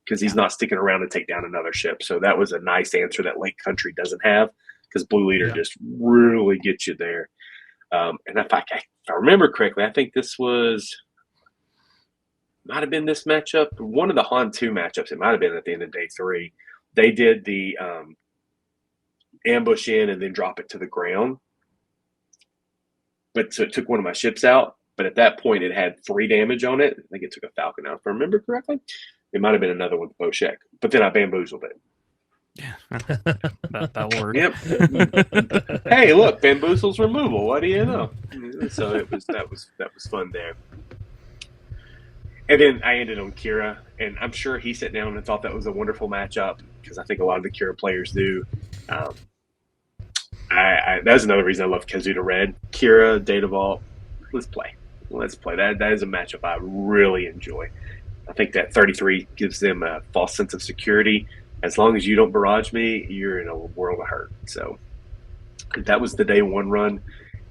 because he's not sticking around to take down another ship. So that was a nice answer that Lake Country doesn't have, because blue leader just really gets you there. And if I remember correctly, I think this might have been this matchup, one of the Han 2 matchups. It might have been at the end of day 3. They did the ambush in and then drop it to the ground. But so it took one of my ships out. But at that point, it had 3 damage on it. I think it took a Falcon out, if I remember correctly. It might have been another one with Boshek. But then I bamboozled it. Yeah, that'll work. Yep. Hey, look, bamboozle's removal. What do you know? So that was fun there. And then I ended on Kira, and I'm sure he sat down and thought that was a wonderful matchup, because I think a lot of the Kira players do. That's another reason I love Kazuda Red. Kira, Data Vault. Let's play. That is a matchup I really enjoy. I think that 33 gives them a false sense of security. As long as you don't barrage me, you're in a world of hurt. So that was the day 1 run,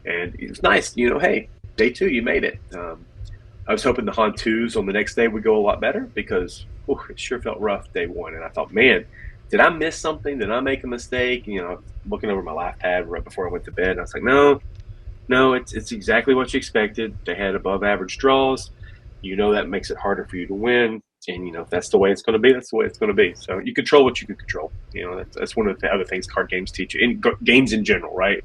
and it was nice. Hey, day 2, you made it. I was hoping the Han 2s on the next day would go a lot better, because it sure felt rough day 1. And I thought, man, did I miss something? Did I make a mistake? Looking over my life pad right before I went to bed, and I was like, no, it's exactly what you expected. They had above average draws. That makes it harder for you to win. And, if that's the way it's going to be, that's the way it's going to be. So you control what you can control. That's one of the other things card games teach you. In games in general, right?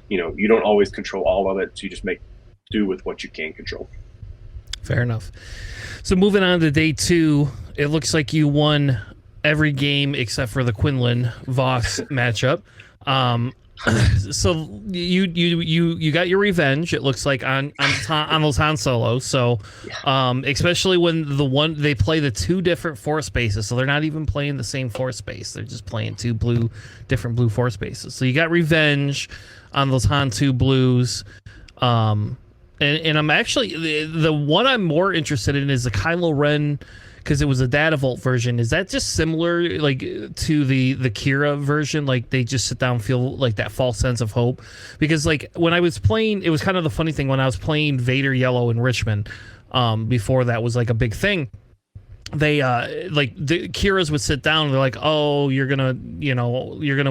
You don't always control all of it. So you just make do with what you can control. Fair enough. So moving on to day 2, it looks like you won every game except for the Quinlan Voss matchup. So you got your revenge. It looks like on those Han Solos. So, especially when they play the 2 different force spaces, so they're not even playing the same force space. They're just playing 2 different blue force spaces. So you got revenge on those Han 2 blues. And I'm actually the one I'm more interested in is the Kylo Ren, because it was a Data Vault version. Is that just similar like to the Kira version? Like they just sit down, feel like that false sense of hope? Because like when I was playing, it was kind of the funny thing when I was playing Vader Yellow in Richmond. Before that was like a big thing. They like the Kiras would sit down and they're like, oh, you're gonna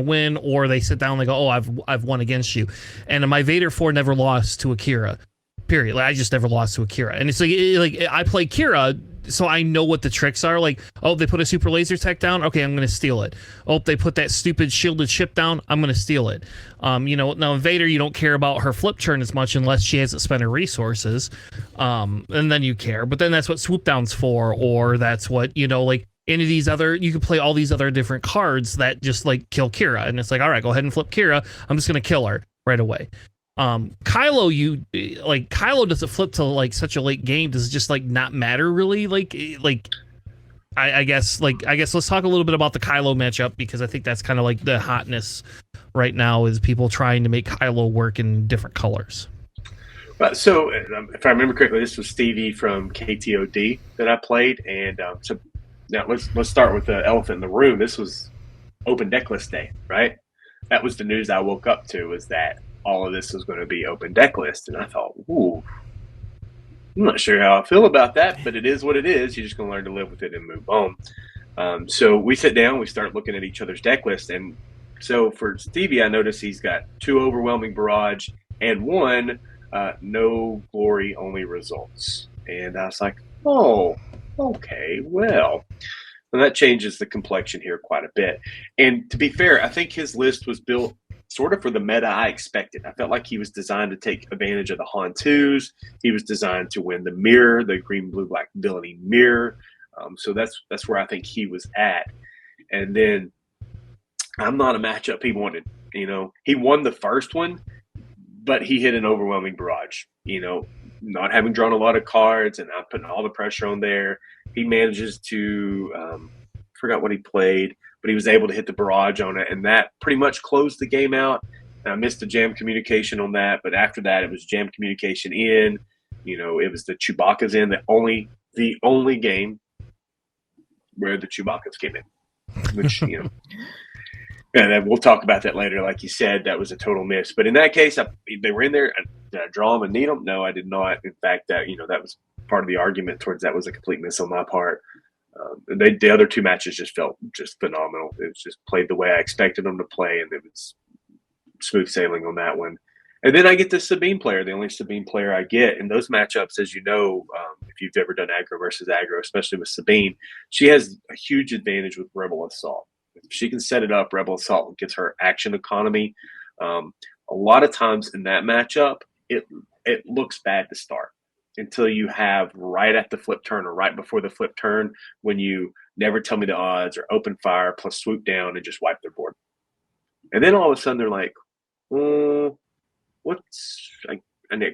win, or they sit down and they go, oh, I've won against you. And my Vader 4 never lost to Akira, period. Like, I just never lost to Akira. And it's like I play Kira, so I know what the tricks are. Like, oh, they put a super laser tech down, okay, I'm gonna steal it. Oh, they put that stupid shielded ship down, I'm gonna steal it. Now in Vader, you don't care about her flip turn as much unless she hasn't spent her resources. And then you care. But then that's what swoop down's for, or that's what, like any of these other, you can play all these other different cards that just like kill Kira. And it's like, all right, go ahead and flip Kira. I'm just gonna kill her right away. Kylo, Kylo doesn't flip till like such a late game. Does it just like not matter really? I guess let's talk a little bit about the Kylo matchup, because I think that's kind of like the hotness right now is people trying to make Kylo work in different colors. So if I remember correctly, this was Stevie from KTOD that I played, and so now let's start with the elephant in the room. This was open deck list day, right? That was the news I woke up to, was that all of this was going to be open deck list. And I thought, ooh, I'm not sure how I feel about that, but it is what it is. You're just going to learn to live with it and move on. So we sit down, we start looking at each other's deck list. And so for Stevie, I noticed he's got 2 overwhelming barrage and 1 no glory, only results. And I was like, oh, okay, well. And that changes the complexion here quite a bit. And to be fair, I think his list was built sort of for the meta I expected. I felt like he was designed to take advantage of the Han 2s. He was designed to win the mirror, the green, blue, black villainy mirror. So that's where I think he was at. And then I'm not a matchup he wanted. He won the first one, but he hit an overwhelming barrage. Not having drawn a lot of cards, and I'm putting all the pressure on there. He manages to forgot what he played, but he was able to hit the barrage on it, and that pretty much closed the game out. And I missed the jam communication on that, but after that, it was jam communication in. It was the Chewbacca's in, the only game where the Chewbacca's came in, which and we'll talk about that later. Like you said, that was a total miss. But in that case, they were in there. Did I draw them and need them? No, I did not. In fact, that was part of the argument towards that was a complete miss on my part. The other 2 matches just felt just phenomenal. It was just played the way I expected them to play, and it was smooth sailing on that one. And then I get the Sabine player, the only Sabine player I get. In those matchups, as you know, if you've ever done aggro versus aggro, especially with Sabine, she has a huge advantage with Rebel Assault. If she can set it up, Rebel Assault gets her action economy. A lot of times in that matchup, it looks bad to start until you have right at the flip turn or right before the flip turn, when you never tell me the odds or open fire plus swoop down and just wipe their board. And then all of a sudden they're like, I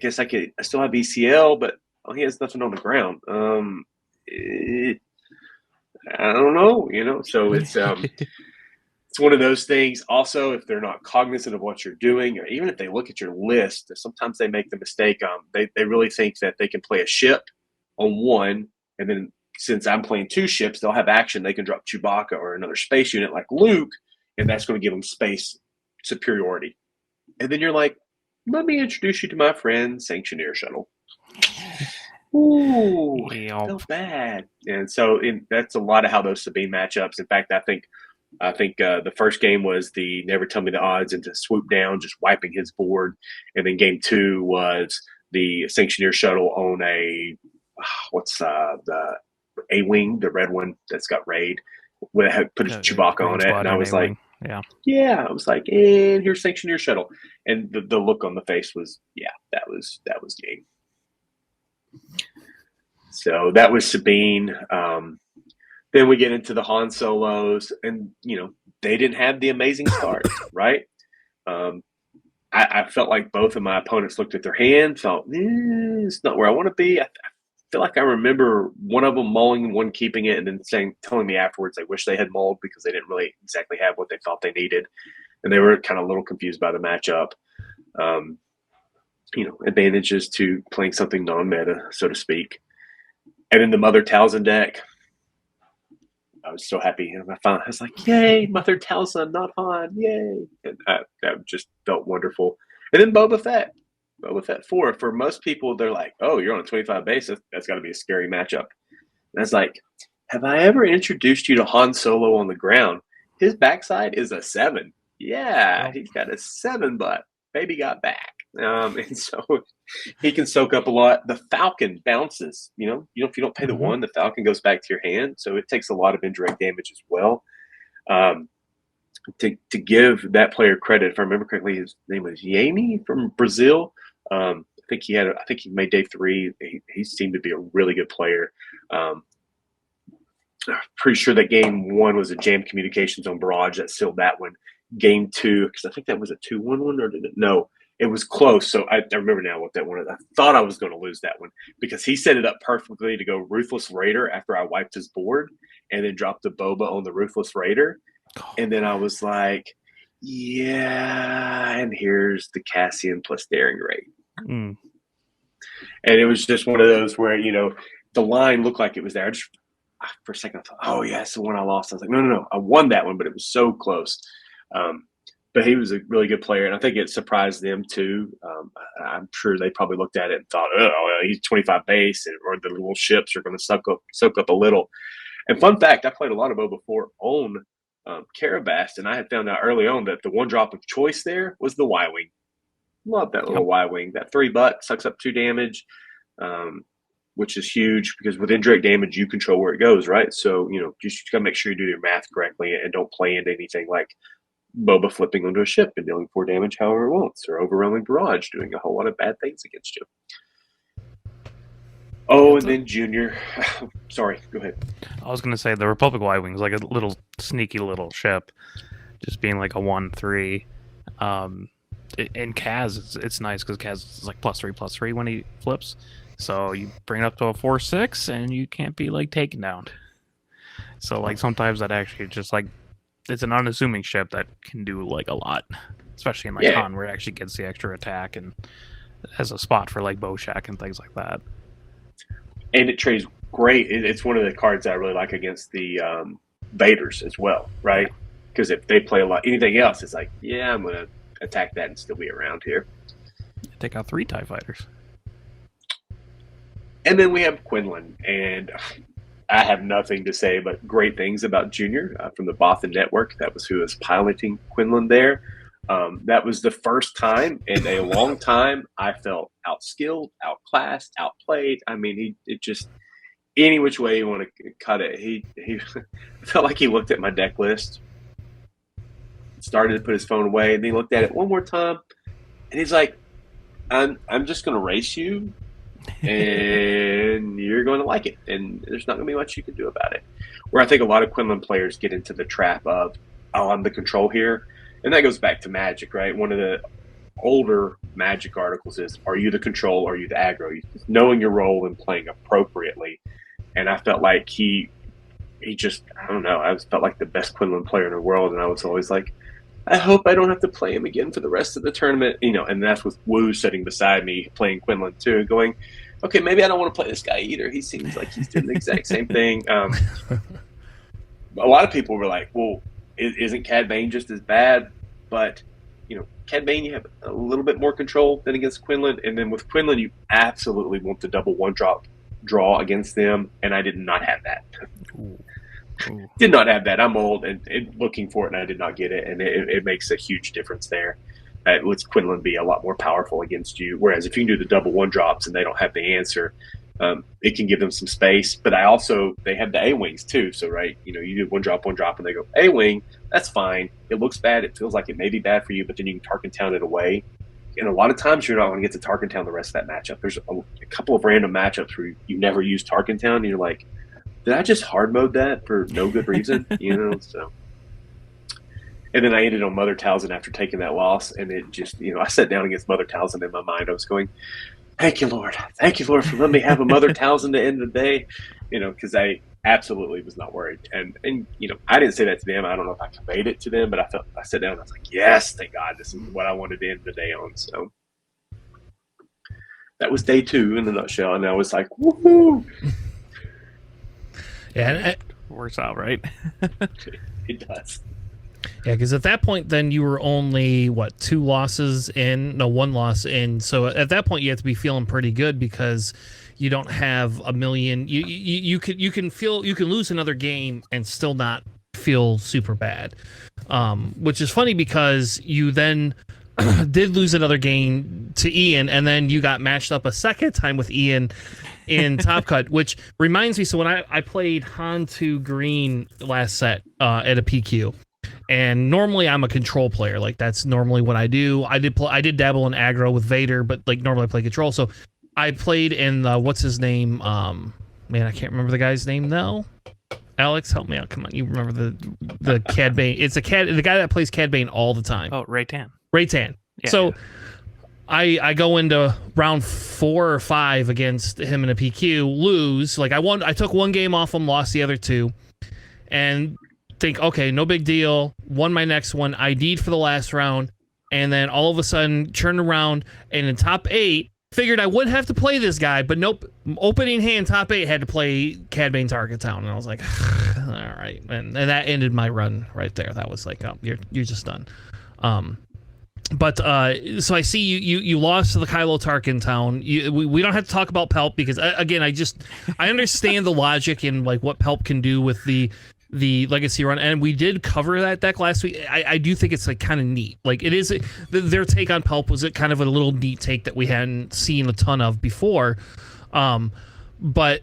guess I still have ECL, but he has nothing on the ground. I don't know, so it's it's one of those things. Also, if they're not cognizant of what you're doing, or even if they look at your list, sometimes they make the mistake. They really think that they can play a ship on 1, and then since I'm playing 2 ships, they'll have action. They can drop Chewbacca or another space unit like Luke, and that's going to give them space superiority. And then you're like, let me introduce you to my friend Sanctioneer Shuttle. Ooh, Yeah. felt bad. And so that's a lot of how those Sabine matchups. In fact, I think the first game was the never tell me the odds into swoop down, just wiping his board. And then game 2 was the Sanctioneer Shuttle on the A-Wing, the red one that's got raid. Put a Chewbacca on it. And I was like, I was like, and here's Sanctioneer Shuttle. And the look on the face was, that was game. So that was Sabine. Then we get into the Han Solos, and they didn't have the amazing start, right? I felt like both of my opponents looked at their hand, felt it's not where I want to be. I feel like I remember one of them mulling, one keeping it, and then telling me afterwards they wish they had mulled because they didn't really exactly have what they thought they needed, and they were kind of a little confused by the matchup. advantages to playing something non-meta, so to speak. And then the Mother Talzin deck, I was so happy. And I was like, yay, Mother Talzin, not Han, yay. And that just felt wonderful. And then Boba Fett 4. For most people, they're like, oh, you're on a 25 base. That's got to be a scary matchup. And I was like, have I ever introduced you to Han Solo on the ground? His backside is a 7. Yeah, he's got a 7 butt. Baby got back. And so he can soak up a lot. The Falcon bounces. If you don't pay the 1, the Falcon goes back to your hand. So it takes a lot of indirect damage as well. To give that player credit, if I remember correctly, his name was Yami from Brazil. I think he made day 3. He seemed to be a really good player. Pretty sure that game 1 was a jam communications on Barrage that sealed that one. Game 2, because I think that was a 2-1 one, or did it? No, it was close. So I remember now what that one is. I thought I was going to lose that one because he set it up perfectly to go Ruthless Raider after I wiped his board and then dropped the Boba on the Ruthless Raider. And then I was like, yeah, and here's the Cassian plus Daring Raid. And it was just one of those where, the line looked like it was there. I just, for a second, I thought, oh, yeah, it's the one I lost. I was like, no, I won that one, but it was so close. But he was a really good player, and I think it surprised them too. I'm sure they probably looked at it and thought, oh, he's 25 base, or the little ships are going to soak up a little. And fun fact, I played a lot of Boba 4 on Carabast, and I had found out early on that the one drop of choice there was the Y-Wing. Love that little Y-Wing. That 3 butt sucks up 2 damage, which is huge because with indirect damage, you control where it goes, right? So, you just got to make sure you do your math correctly and don't play into anything like Boba flipping onto a ship and dealing 4 damage however it wants, or overwhelming Barrage doing a whole lot of bad things against you. Oh, and then Junior. Sorry, go ahead. I was going to say the Republic Y-Wing is like a little sneaky little ship, just being like a 1/3. In Kaz, it's nice because Kaz is like +3/+3 when he flips. So you bring it up to a 4/6 and you can't be like taken down. So like sometimes that actually just like it's an unassuming ship that can do like a lot, especially in like Han where it actually gets the extra attack and has a spot for like Boshak and things like that. And it trades great. It's one of the cards I really like against the Vaders as well, right? Because if they play a lot, anything else, it's like, yeah, I'm going to attack that and still be around here. Take out 3 TIE fighters. And then we have Quinlan, and I have nothing to say but great things about Junior from the Bothan Network. That was who was piloting Quinlan there. That was the first time in a long time I felt outskilled, outclassed, outplayed. I mean, it just any which way you want to cut it. He felt like he looked at my deck list, started to put his phone away, and then he looked at it one more time, and he's like, "I'm just going to race you." And you're going to like it, and there's not going to be much you can do about it. Where I think a lot of Quinlan players get into the trap of, oh, I'm the control here, and that goes back to Magic, right? One of the older Magic articles is, are you the control, or are you the aggro? Knowing your role and playing appropriately. And I felt like he just, I don't know, I felt like the best Quinlan player in the world, and I was always like, I hope I don't have to play him again for the rest of the tournament, and that's with Wu sitting beside me playing Quinlan too, and going, okay, maybe I don't want to play this guy either. He seems like he's doing the exact same thing. A lot of people were like, well, isn't Cad Bane just as bad? But, Cad Bane, you have a little bit more control than against Quinlan, and then with Quinlan, you absolutely want to double 1-drop draw against them, and I did not have that. Ooh. Did not have that. I'm old and looking for it, and I did not get it, and it makes a huge difference there. It lets Quinlan be a lot more powerful against you, whereas if you can do the double 1-drops and they don't have the answer, it can give them some space. But they have the A-Wings too, so right, you do 1-drop, and they go, A-Wing, that's fine. It looks bad. It feels like it may be bad for you, but then you can Tarkin Town it away. And a lot of times you're not going to get to Tarkin Town the rest of that matchup. There's a couple of random matchups where you never use Tarkin Town, and you're like, did I just hard mode that for no good reason? So. And then I ended on Mother Talzin after taking that loss, and it just, I sat down against Mother Talzin in my mind. I was going, thank you, Lord, for letting me have a Mother Talzin to end the day, because I absolutely was not worried. And I didn't say that to them. I don't know if I conveyed it to them, but I sat down and I was like, yes, thank God, this is what I wanted to end the day on. So. that was day 2 in a nutshell, and I was like, woohoo! Yeah, Works out, right? It does. yeah, because at that point, then you were only what 2 losses in, no 1 loss in. So at that point, you have to be feeling pretty good because you don't have a million. You can lose another game and still not feel super bad, which is funny because you then did lose another game to Ian, and then you got matched up a second time with Ian in Top Cut, which reminds me. So when I played Han 2 Green last set at a PQ. And normally I'm a control player. Like that's normally what I do. I did dabble in aggro with Vader, but like normally I play control. So I played in what's his name? Man, I can't remember the guy's name now. Alex, help me out. Come on, you remember the Cad Bane? It's the guy that plays Cad Bane all the time. Oh, Ray-Tan. Ray-Tan. Yeah, so yeah. I go into round 4 or 5 against him in a PQ, lose. Like I took 1 game off him, lost the other 2, and think, okay, no big deal. Won my next one. ID'd for the last round, and then all of a sudden turned around and in top 8, figured I wouldn't have to play this guy, but nope. Opening hand, top 8 had to play Cad Bane Tarkin Town, and I was like, all right, and that ended my run right there. That was like, oh, you're just done. But so I see you lost to the Kylo Tarkin Town. We don't have to talk about Pelp because again, I understand the logic in like what Pelp can do with the legacy run, and we did cover that deck last week. I do think it's like kind of neat. Like it is their take on Pelp was kind of a little neat take that we hadn't seen a ton of before. But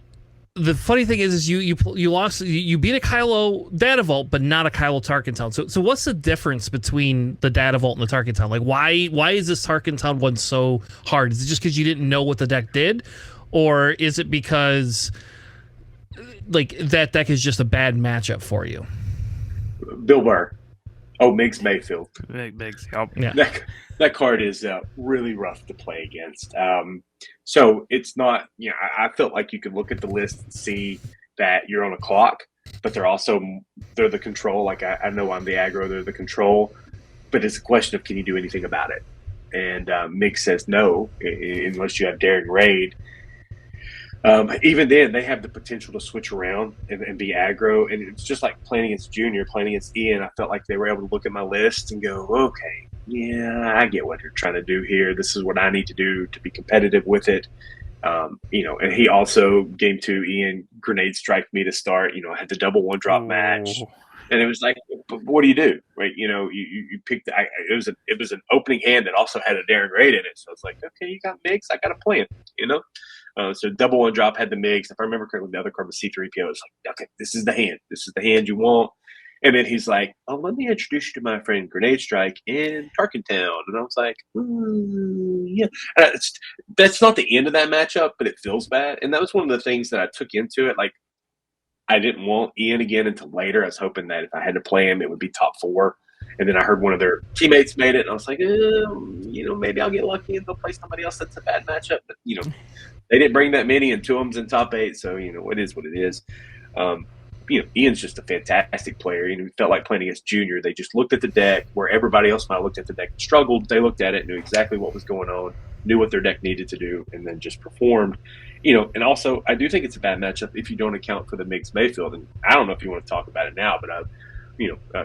the funny thing is you lost, you beat a Kylo Data Vault, but not a Kylo Tarkin Town. So what's the difference between the Data Vault and the Tarkin Town? Like why is this Tarkin Town one so hard? Is it just because you didn't know what the deck did, or is it because like that deck is just a bad matchup for you? Bill Burr. Oh, Miggs Mayfield. Miggs. Yep. Yeah. That card is really rough to play against. So it's not, I felt like you could look at the list and see that you're on a clock, but they're the control. Like I know I'm the aggro, they're the control, but it's a question of can you do anything about it? And Miggs says no, unless you have Daring Raid. Even then, they have the potential to switch around and be aggro. And it's just like playing against Junior, playing against Ian. I felt like they were able to look at my list and go, okay, yeah, I get what you're trying to do here. This is what I need to do to be competitive with it. And he also, game 2, Ian grenade strike me to start. I had the double 1-drop match. And it was like, what do you do? Right? You picked. It was an opening hand that also had a Daring Raid in it. So it's like, okay, you got Miggs, I got a plan. So double 1-drop had the Miggs. If I remember correctly, the other card was C3PO. It's like, okay, this is the hand. This is the hand you want. And then he's like, oh, let me introduce you to my friend Grenade Strike in Tarkin Town. And I was like, yeah. That's not the end of that matchup, but it feels bad. And that was one of the things that I took into it. Like, I didn't want Ian again until later. I was hoping that if I had to play him, it would be top 4. And then I heard one of their teammates made it, and I was like, maybe I'll get lucky and they'll play somebody else that's a bad matchup. But, they didn't bring that many, and 2 of them's in top 8, so, it is what it is. Ian's just a fantastic player. He felt like playing against Junior. They just looked at the deck where everybody else might have looked at the deck and struggled. They looked at it, knew exactly what was going on, knew what their deck needed to do, and then just performed. And also, I do think it's a bad matchup if you don't account for the Miggs Mayfield. And I don't know if you want to talk about it now, but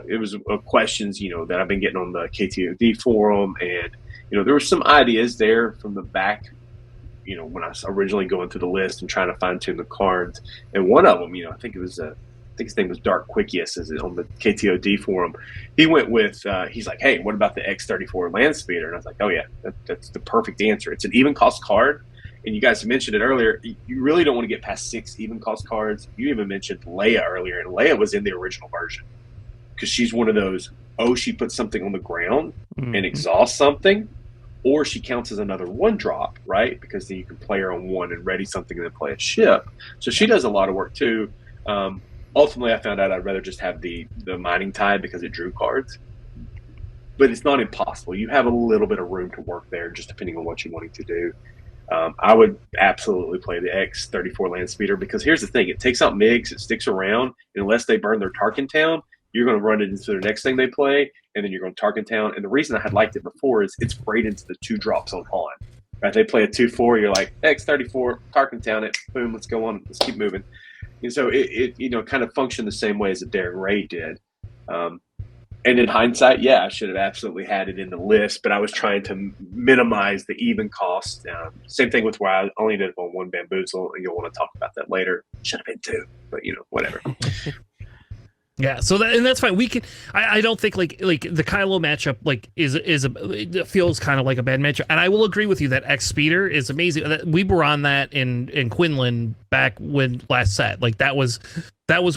it was questions, that I've been getting on the KTOD forum. And, there were some ideas there from the back, when I was originally going through the list and trying to fine tune the cards. And one of them, I think his name was Dark Quickiest, is on the KTOD forum. He went with, he's like, hey, what about the X34 Land Speeder? And I was like, oh yeah, that's the perfect answer. It's an even cost card. And you guys mentioned it earlier. You really don't want to get past 6 even cost cards. You even mentioned Leia earlier, and Leia was in the original version because she's one of those, she puts something on the ground and exhausts something, or she counts as another 1-drop, right? Because then you can play her on 1 and ready something and then play a ship. So she does a lot of work too. Ultimately, I found out I'd rather just have the Mining Tide because it drew cards. But it's not impossible. You have a little bit of room to work there, just depending on what you're wanting to do. I would absolutely play the X34 Land Speeder because here's the thing. It takes out Miggs. It sticks around. And unless they burn their Tarkin Town, you're going to run it into their next thing they play, and then you're going to Tarkin Town. And the reason I had liked it before is it's great into the 2 drops on Han. Right? They play a 2-4. You're like X34, Tarkin Town it. Boom, let's go on. Let's keep moving. And so it kind of functioned the same way as a Darren Ray did. And in hindsight, yeah, I should have absolutely had it in the list, but I was trying to minimize the even cost. Same thing with where I only ended up on one bamboozle, and you'll want to talk about that later. Should have been two, but whatever. Yeah, so that's fine. We can. I don't think like the Kylo matchup it feels kind of like a bad matchup, and I will agree with you that X Speeder is amazing. We were on that in Quinlan back when last set. Like that was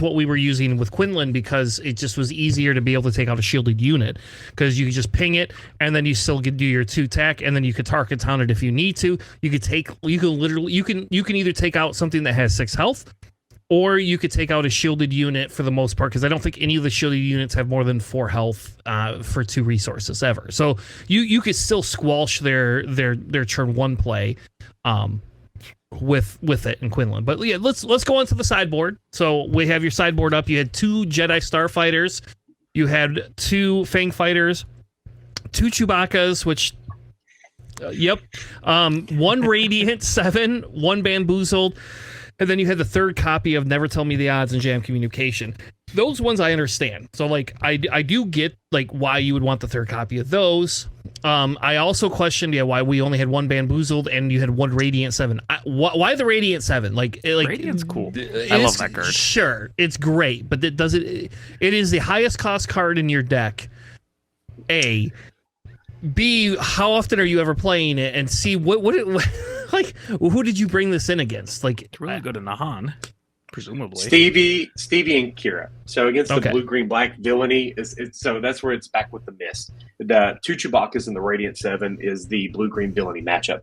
what we were using with Quinlan because it just was easier to be able to take out a shielded unit because you could just ping it and then you still could do your 2-tack and then you could Tarkin Town it if you need to. You can either take out something that has 6 health. Or you could take out a shielded unit for the most part, because I don't think any of the shielded units have more than 4 health for 2 resources ever. So you could still squelch their turn 1 play with it in Quinlan. But yeah, let's go on to the sideboard. So we have your sideboard up. You had 2 Jedi Starfighters, you had 2 Fang Fighters, 2 Chewbacca's, which 1 Radiant 7, 1 Bamboozled. And then you had the 3rd copy of Never Tell Me the Odds and Jam Communication. Those ones I understand. So like I do get like why you would want the 3rd copy of those. I also questioned why we only had 1 Bamboozled and you had 1 Radiant 7. Why the Radiant 7? Like Radiant's cool. I love that card. Sure, it's great, but it is the highest cost card in your deck. A. B, how often are you ever playing it? And C, what like who did you bring this in against? Like it's really good in Nahan, presumably. Stevie and Kira. So against the blue, green, black villainy so that's where it's back with the mist. The 2 Chewbacca's and the Radiant 7 is the blue, green villainy matchup,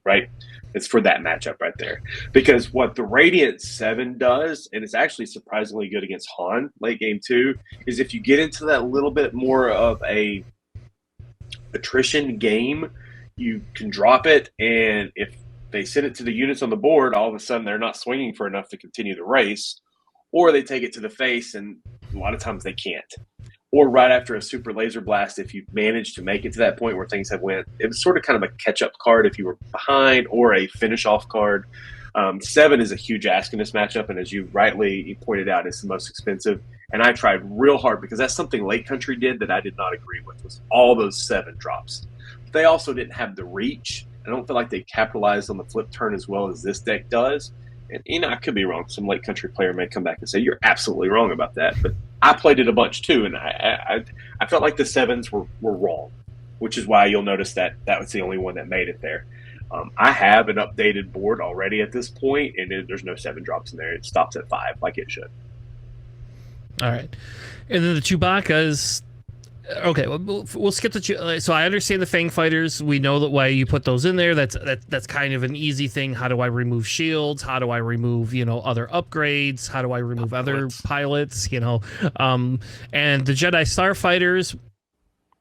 right? It's for that matchup right there. Because what the Radiant 7 does, and it's actually surprisingly good against Han late game 2, is if you get into that little bit more of a attrition game, you can drop it, and if they send it to the units on the board, all of a sudden they're not swinging for enough to continue the race, or they take it to the face, and a lot of times they can't. Or right after a super laser blast, if you manage to make it to that point where things have went, it was sort of kind of a catch-up card if you were behind, or a finish-off card. 7 is a huge ask in this matchup, and as you rightly pointed out, it's the most expensive. And I tried real hard because that's something Lake Country did that I did not agree with, was all those 7 drops. But they also didn't have the reach. I don't feel like they capitalized on the flip turn as well as this deck does. And I could be wrong. Some Lake Country player may come back and say, you're absolutely wrong about that. But I played it a bunch too, and I felt like the 7s were wrong, which is why you'll notice that was the only one that made it there. I have an updated board already at this point, and there's no 7 drops in there. It stops at 5 like it should. All right. And then the Chewbacca's... Okay, we'll skip the... So I understand the Fang Fighters. We know that why you put those in there. That's kind of an easy thing. How do I remove shields? How do I remove, other upgrades? How do I remove other pilots? And the Jedi Starfighters...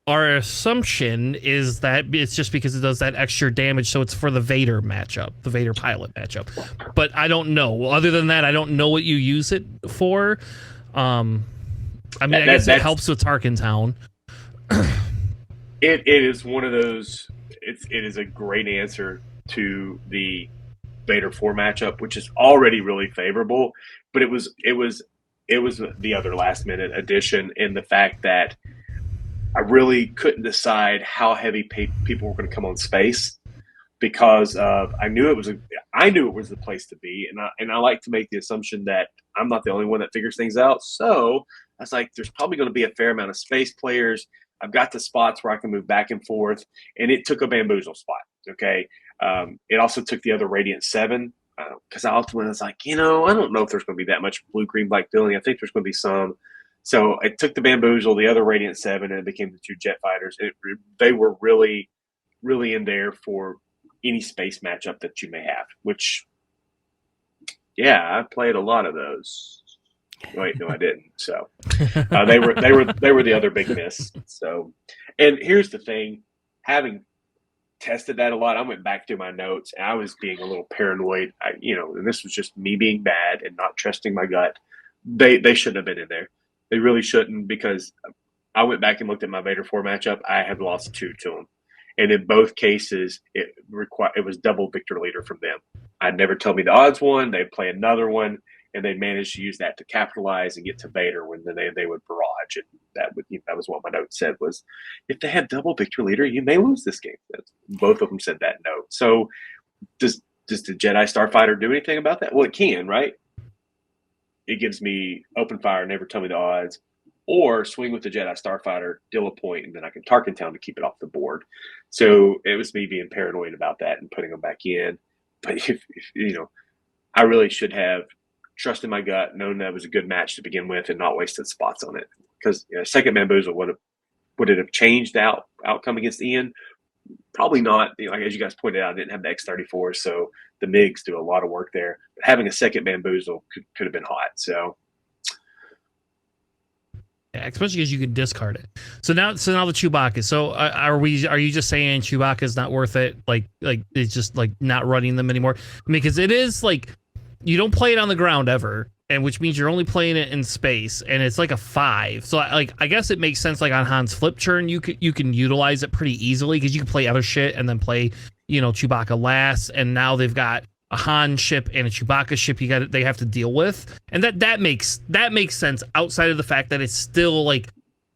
Our assumption is that it's just because it does that extra damage, so it's for the Vader matchup, the Vader pilot matchup. But I don't know. Other than that, I don't know what you use it for. I guess it helps with Tarkin Town. It is one of those. It is a great answer to the Vader 4 matchup, which is already really favorable. But it was the other last minute addition in the fact that I really couldn't decide how heavy people were going to come on space because I knew it was the place to be, and I like to make the assumption that I'm not the only one that figures things out. So I was like, there's probably going to be a fair amount of space players. I've got the spots where I can move back and forth, and it took a bamboozle spot. Okay, it also took the other Radiant 7 because I ultimately was like, I don't know if there's going to be that much blue, green, black building. I think there's going to be some. So it took the bamboozle, the other Radiant 7, and it became the 2 jet fighters. They were really, really in there for any space matchup that you may have, which, yeah, I played a lot of those. Wait, no, I didn't. So they were the other big miss. So, and here's the thing, having tested that a lot, I went back to my notes and I was being a little paranoid. And this was just me being bad and not trusting my gut. They shouldn't have been in there. They really shouldn't, because I went back and looked at my Vader 4 matchup. I had lost 2 to them. And in both cases, it was double victor leader from them. I'd never tell me the odds one. They'd play another one, and they managed to use that to capitalize and get to Vader when they would barrage. And that was what my note said was, if they have double victor leader, you may lose this game. Both of them said that note. So does the Jedi Starfighter do anything about that? Well, it can, right? It gives me open fire, never tell me the odds, or swing with the Jedi Starfighter, deal a point, and then I can Tarkin Town to keep it off the board. So it was me being paranoid about that and putting them back in. But if I really should have trusted my gut, known that it was a good match to begin with, and not wasted spots on it. Because second bamboozle would it have changed the outcome against Ian? Probably not. Like as you guys pointed out, I didn't have the X-34, so the MiGs do a lot of work there. But having a second bamboozle could have been hot. So. Yeah, especially because you can discard it. So now the Chewbacca. So are you just saying Chewbacca's not worth it? Like it's just like not running them anymore? I mean, because it is like you don't play it on the ground ever, and which means you're only playing it in space, and it's like a 5. So I guess it makes sense. Like on Han's flip turn, you can utilize it pretty easily because you can play other shit and then play Chewbacca last, and now they've got a Han ship and a Chewbacca ship they have to deal with, and that makes sense outside of the fact that it's still like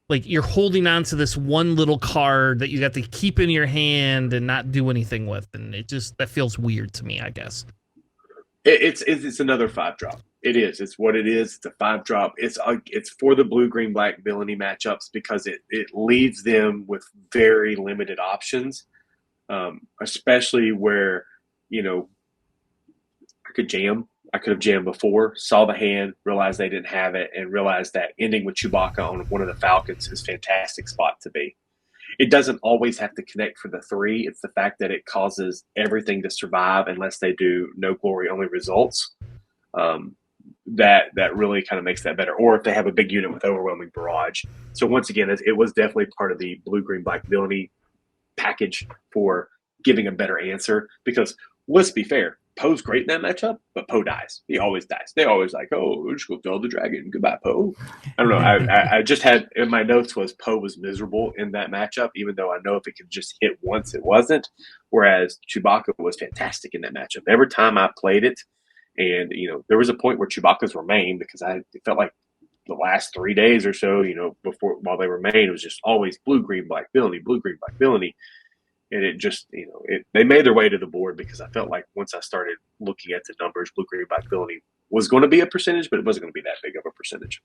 you're holding on to this one little card that you got to keep in your hand and not do anything with, and that feels weird to me, I guess. It's another 5-drop. It is. It's what it is. It's a 5-drop. It's for the blue, green, black villainy matchups because it leaves them with very limited options, especially where I could jam. I could have jammed before, saw the hand, realized they didn't have it, and realized that ending with Chewbacca on one of the Falcons is a fantastic spot to be. It doesn't always have to connect for the 3. It's the fact that it causes everything to survive unless they do no glory only results. That really kind of makes that better. Or if they have a big unit with overwhelming barrage. So once again, it was definitely part of the blue, green, black villainy package for giving a better answer. Because let's be fair, Poe's great in that matchup, but Poe dies. He always dies. They always like, oh, just go kill the dragon. Goodbye, Poe. I don't know. I just had in my notes was Poe was miserable in that matchup, even though I know if it could just hit once, it wasn't. Whereas Chewbacca was fantastic in that matchup. Every time I played it, and there was a point where Chewbacca's remained because it felt like the last 3 days or so, while they remained, it was just always blue, green, black villainy, blue, green, black villainy. And it just, they made their way to the board because I felt like once I started looking at the numbers, blue, green, black villainy was going to be a percentage, but it wasn't going to be that big of a percentage.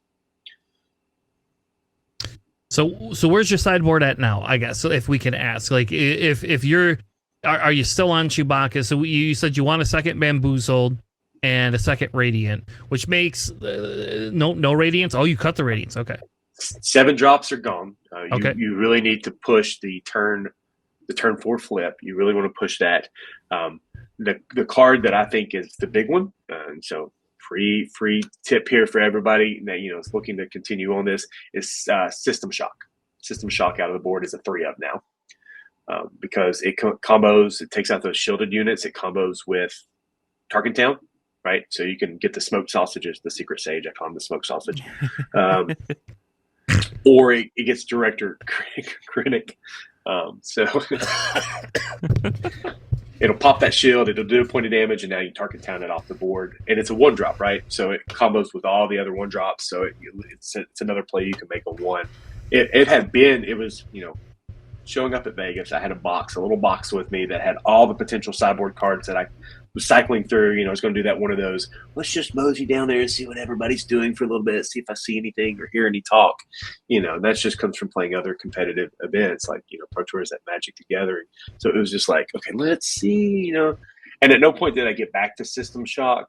So where's your sideboard at now? I guess so if we can ask, like, if you're, are you still on Chewbacca? So you said you want a second bamboozled and a second radiant, which makes no radiants. Oh, you cut the radiants. Okay. 7 drops are gone. Okay. You really need to push the turn 4 flip. You really want to push that. The card that I think is the big one, and so free tip here for everybody that is looking to continue on this is System Shock. System Shock out of the board is a 3 of now because it combos. It takes out those shielded units. It combos with Tarkin Town, right? So you can get the smoked sausages, the Secret Sage. I call them the smoked sausage. Or it gets Director Critic. So it'll pop that shield, it'll do a point of damage, and now you Tarkin Town it off the board. And it's a 1-drop, right? So it combos with all the other 1-drops. So it's another play you can make a 1. It was showing up at Vegas. I had a little box with me that had all the potential sideboard cards that I was cycling through. I was going to do that one of those, let's just mosey down there and see what everybody's doing for a little bit, see if I see anything or hear any talk. That just comes from playing other competitive events like, Pro Tours at Magic the Gathering. So it was just like, okay, let's see, And at no point did I get back to System Shock.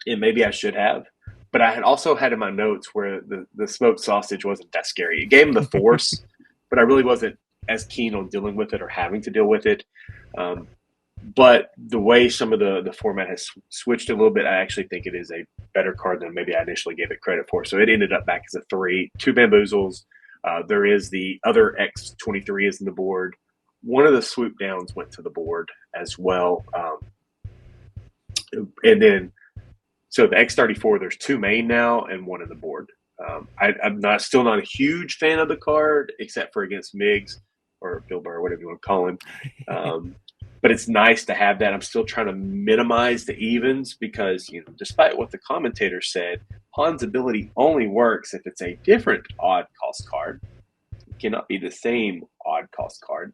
And maybe I should have. But I had also had in my notes where the smoked sausage wasn't that scary. It gave him the force, but I really wasn't as keen on dealing with it or having to deal with it. But the way some of the format has switched a little bit, I actually think it is a better card than maybe I initially gave it credit for. So it ended up back as a 3, 2 bamboozles. There is the other X-23 is in the board. One of the swoop downs went to the board as well. And then, so the X-34, there's 2 main now and 1 in the board. I'm still not a huge fan of the card, except for against MiGs. or Bill Burr, whatever you want to call him. But it's nice to have that. I'm still trying to minimize the evens because, despite what the commentator said, Han's ability only works if it's a different odd cost card. It cannot be the same odd cost card.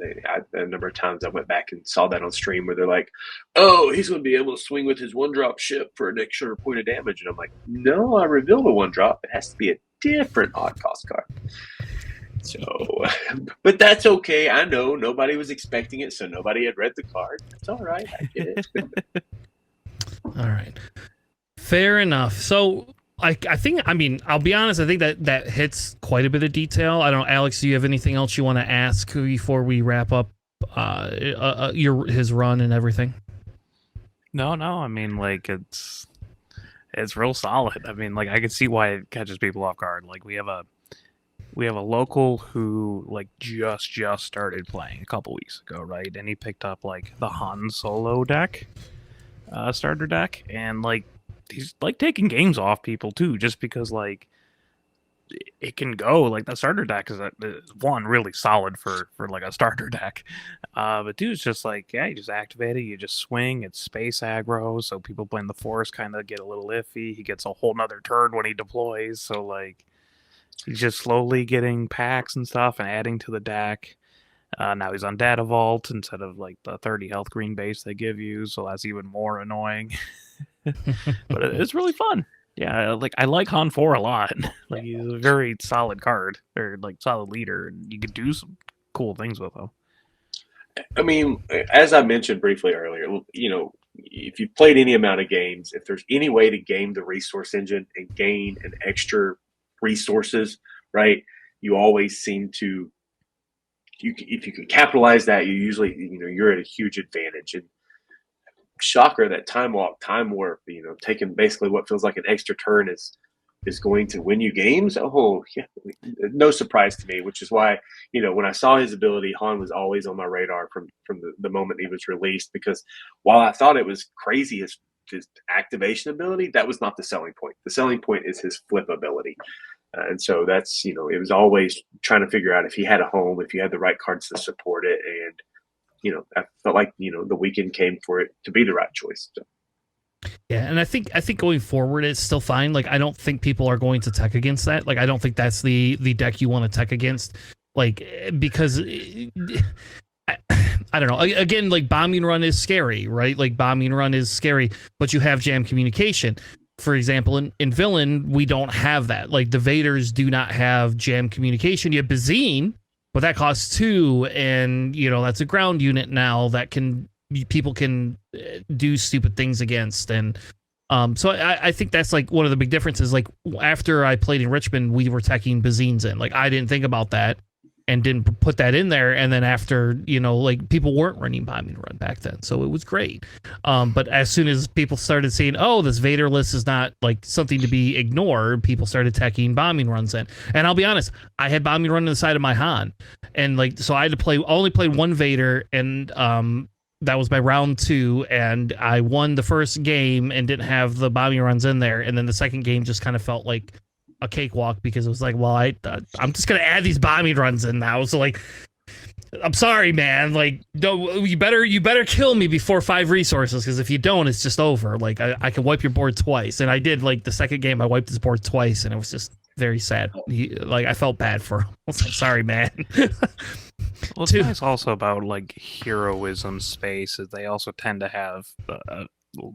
A number of times I went back and saw that on stream where they're like, oh, he's going to be able to swing with his 1-drop ship for an extra point of damage. And I'm like, no, I revealed a 1-drop. It has to be a different odd cost card. So, but that's okay. I know nobody was expecting it, so nobody had read the card. It's all right. I get it. All right. Fair enough. So, I think, I'll be honest, I think that hits quite a bit of detail. I don't know, Alex, do you have anything else you want to ask before we wrap up his run and everything? No. It's real solid. I can see why it catches people off guard. Like, we have a local who just started playing a couple weeks ago, right? And he picked up the Han Solo deck, starter deck, and he's taking games off people too, just because it can go. The starter deck is one really solid for a starter deck, but dude's just you just activate it, you just swing. It's space aggro, so people playing the Force kind of get a little iffy. He gets a whole nother turn when he deploys, so he's just slowly getting packs and stuff and adding to the deck. Now he's on Data Vault instead of the 30 health green base they give you, so that's even more annoying. But it's really fun. Yeah, I like Han 4 a lot. He's a very solid card, or solid leader, and you could do some cool things with him. As I mentioned briefly earlier, if you've played any amount of games, if there's any way to game the resource engine and gain an extra resources, right? You always seem to, if you can capitalize that, you usually, you're at a huge advantage. And shocker that time warp, taking basically what feels like an extra turn is going to win you games. Oh, yeah, no surprise to me, which is why, when I saw his ability, Han was always on my radar from the moment he was released, because while I thought it was crazy, his activation ability, that was not the selling point. The selling point is his flip ability. And so that's, it was always trying to figure out if he had a home, if he had the right cards to support it. And, I felt like, the weekend came for it to be the right choice. So. Yeah, and I think going forward it's still fine. I don't think people are going to tech against that. I don't think that's the deck you want to tech against. Because I don't know. Again, bombing run is scary, right? Bombing run is scary, but you have jam communication. For example, in villain, we don't have that. The Vaders do not have jam communication. You have Bazine, but that costs 2, and that's a ground unit now that people can do stupid things against. And so I think that's one of the big differences. After I played in Richmond, we were teching Bazines in. I didn't think about that and didn't put that in there. And then after, people weren't running bombing run back then, so it was great. But as soon as people started seeing, oh, this Vader list is not something to be ignored, people started teching bombing runs in. And I'll be honest, I had bombing run on the side of my Han, and so I had to only played one Vader, and that was my round 2, and I won the first game and didn't have the bombing runs in there. And then the second game just kind of felt like a cakewalk, because it was I'm just gonna add these bombing runs in now. So I'm sorry, man. No, you better kill me before 5 resources, because if you don't, it's just over. I can wipe your board twice, and I did. The second game, I wiped his board twice, and it was just very sad. I felt bad for him. I was sorry, man. Well, it's nice also about heroism space is they also tend to have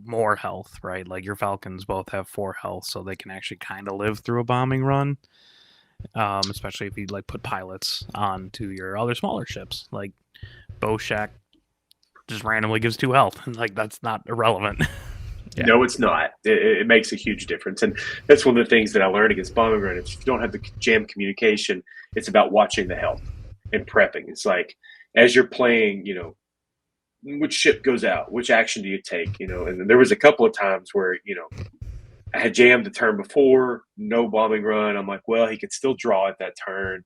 more health, right? Your Falcons both have 4 health, so they can actually kind of live through a bombing run. Especially if you put pilots onto your other smaller ships, Boshak just randomly gives 2 health. That's not irrelevant. Yeah. No, it's not. It makes a huge difference, and that's one of the things that I learned against bombing run. If you don't have the jam communication, it's about watching the health and prepping. It's as you're playing, which ship goes out, which action do you take, and there was a couple of times where, I had jammed the turn before, no bombing run. I'm well, he could still draw at that turn,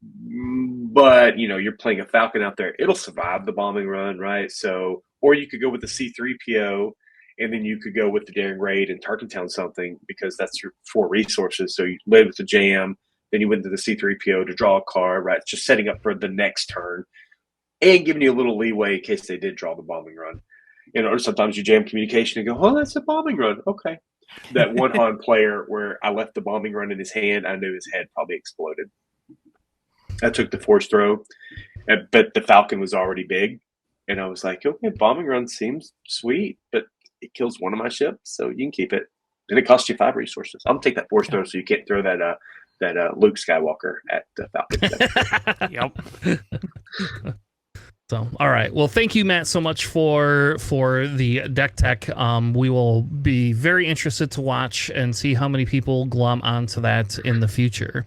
but you're playing a Falcon out there. It'll survive the bombing run, right? So, or you could go with the C-3PO, and then you could go with the Daring Raid and Tarkin Town something, because that's your 4 resources. So you live with the jam, then you went to the C-3PO to draw a card, right? It's just setting up for the next turn. and giving you a little leeway in case they did draw the bombing run. Or sometimes you jam communication and go, oh, that's a bombing run. Okay. That one Han player where I left the bombing run in his hand, I knew his head probably exploded. I took the force throw, but the Falcon was already big. And I was like, okay, bombing run seems sweet, but it kills one of my ships, so you can keep it. And it costs you 5 resources. I'll take that force throw so you can't throw that Luke Skywalker at Falcon. Yep. So, all right. Well, thank you, Matt, so much for the deck tech. We will be very interested to watch and see how many people glom onto that in the future.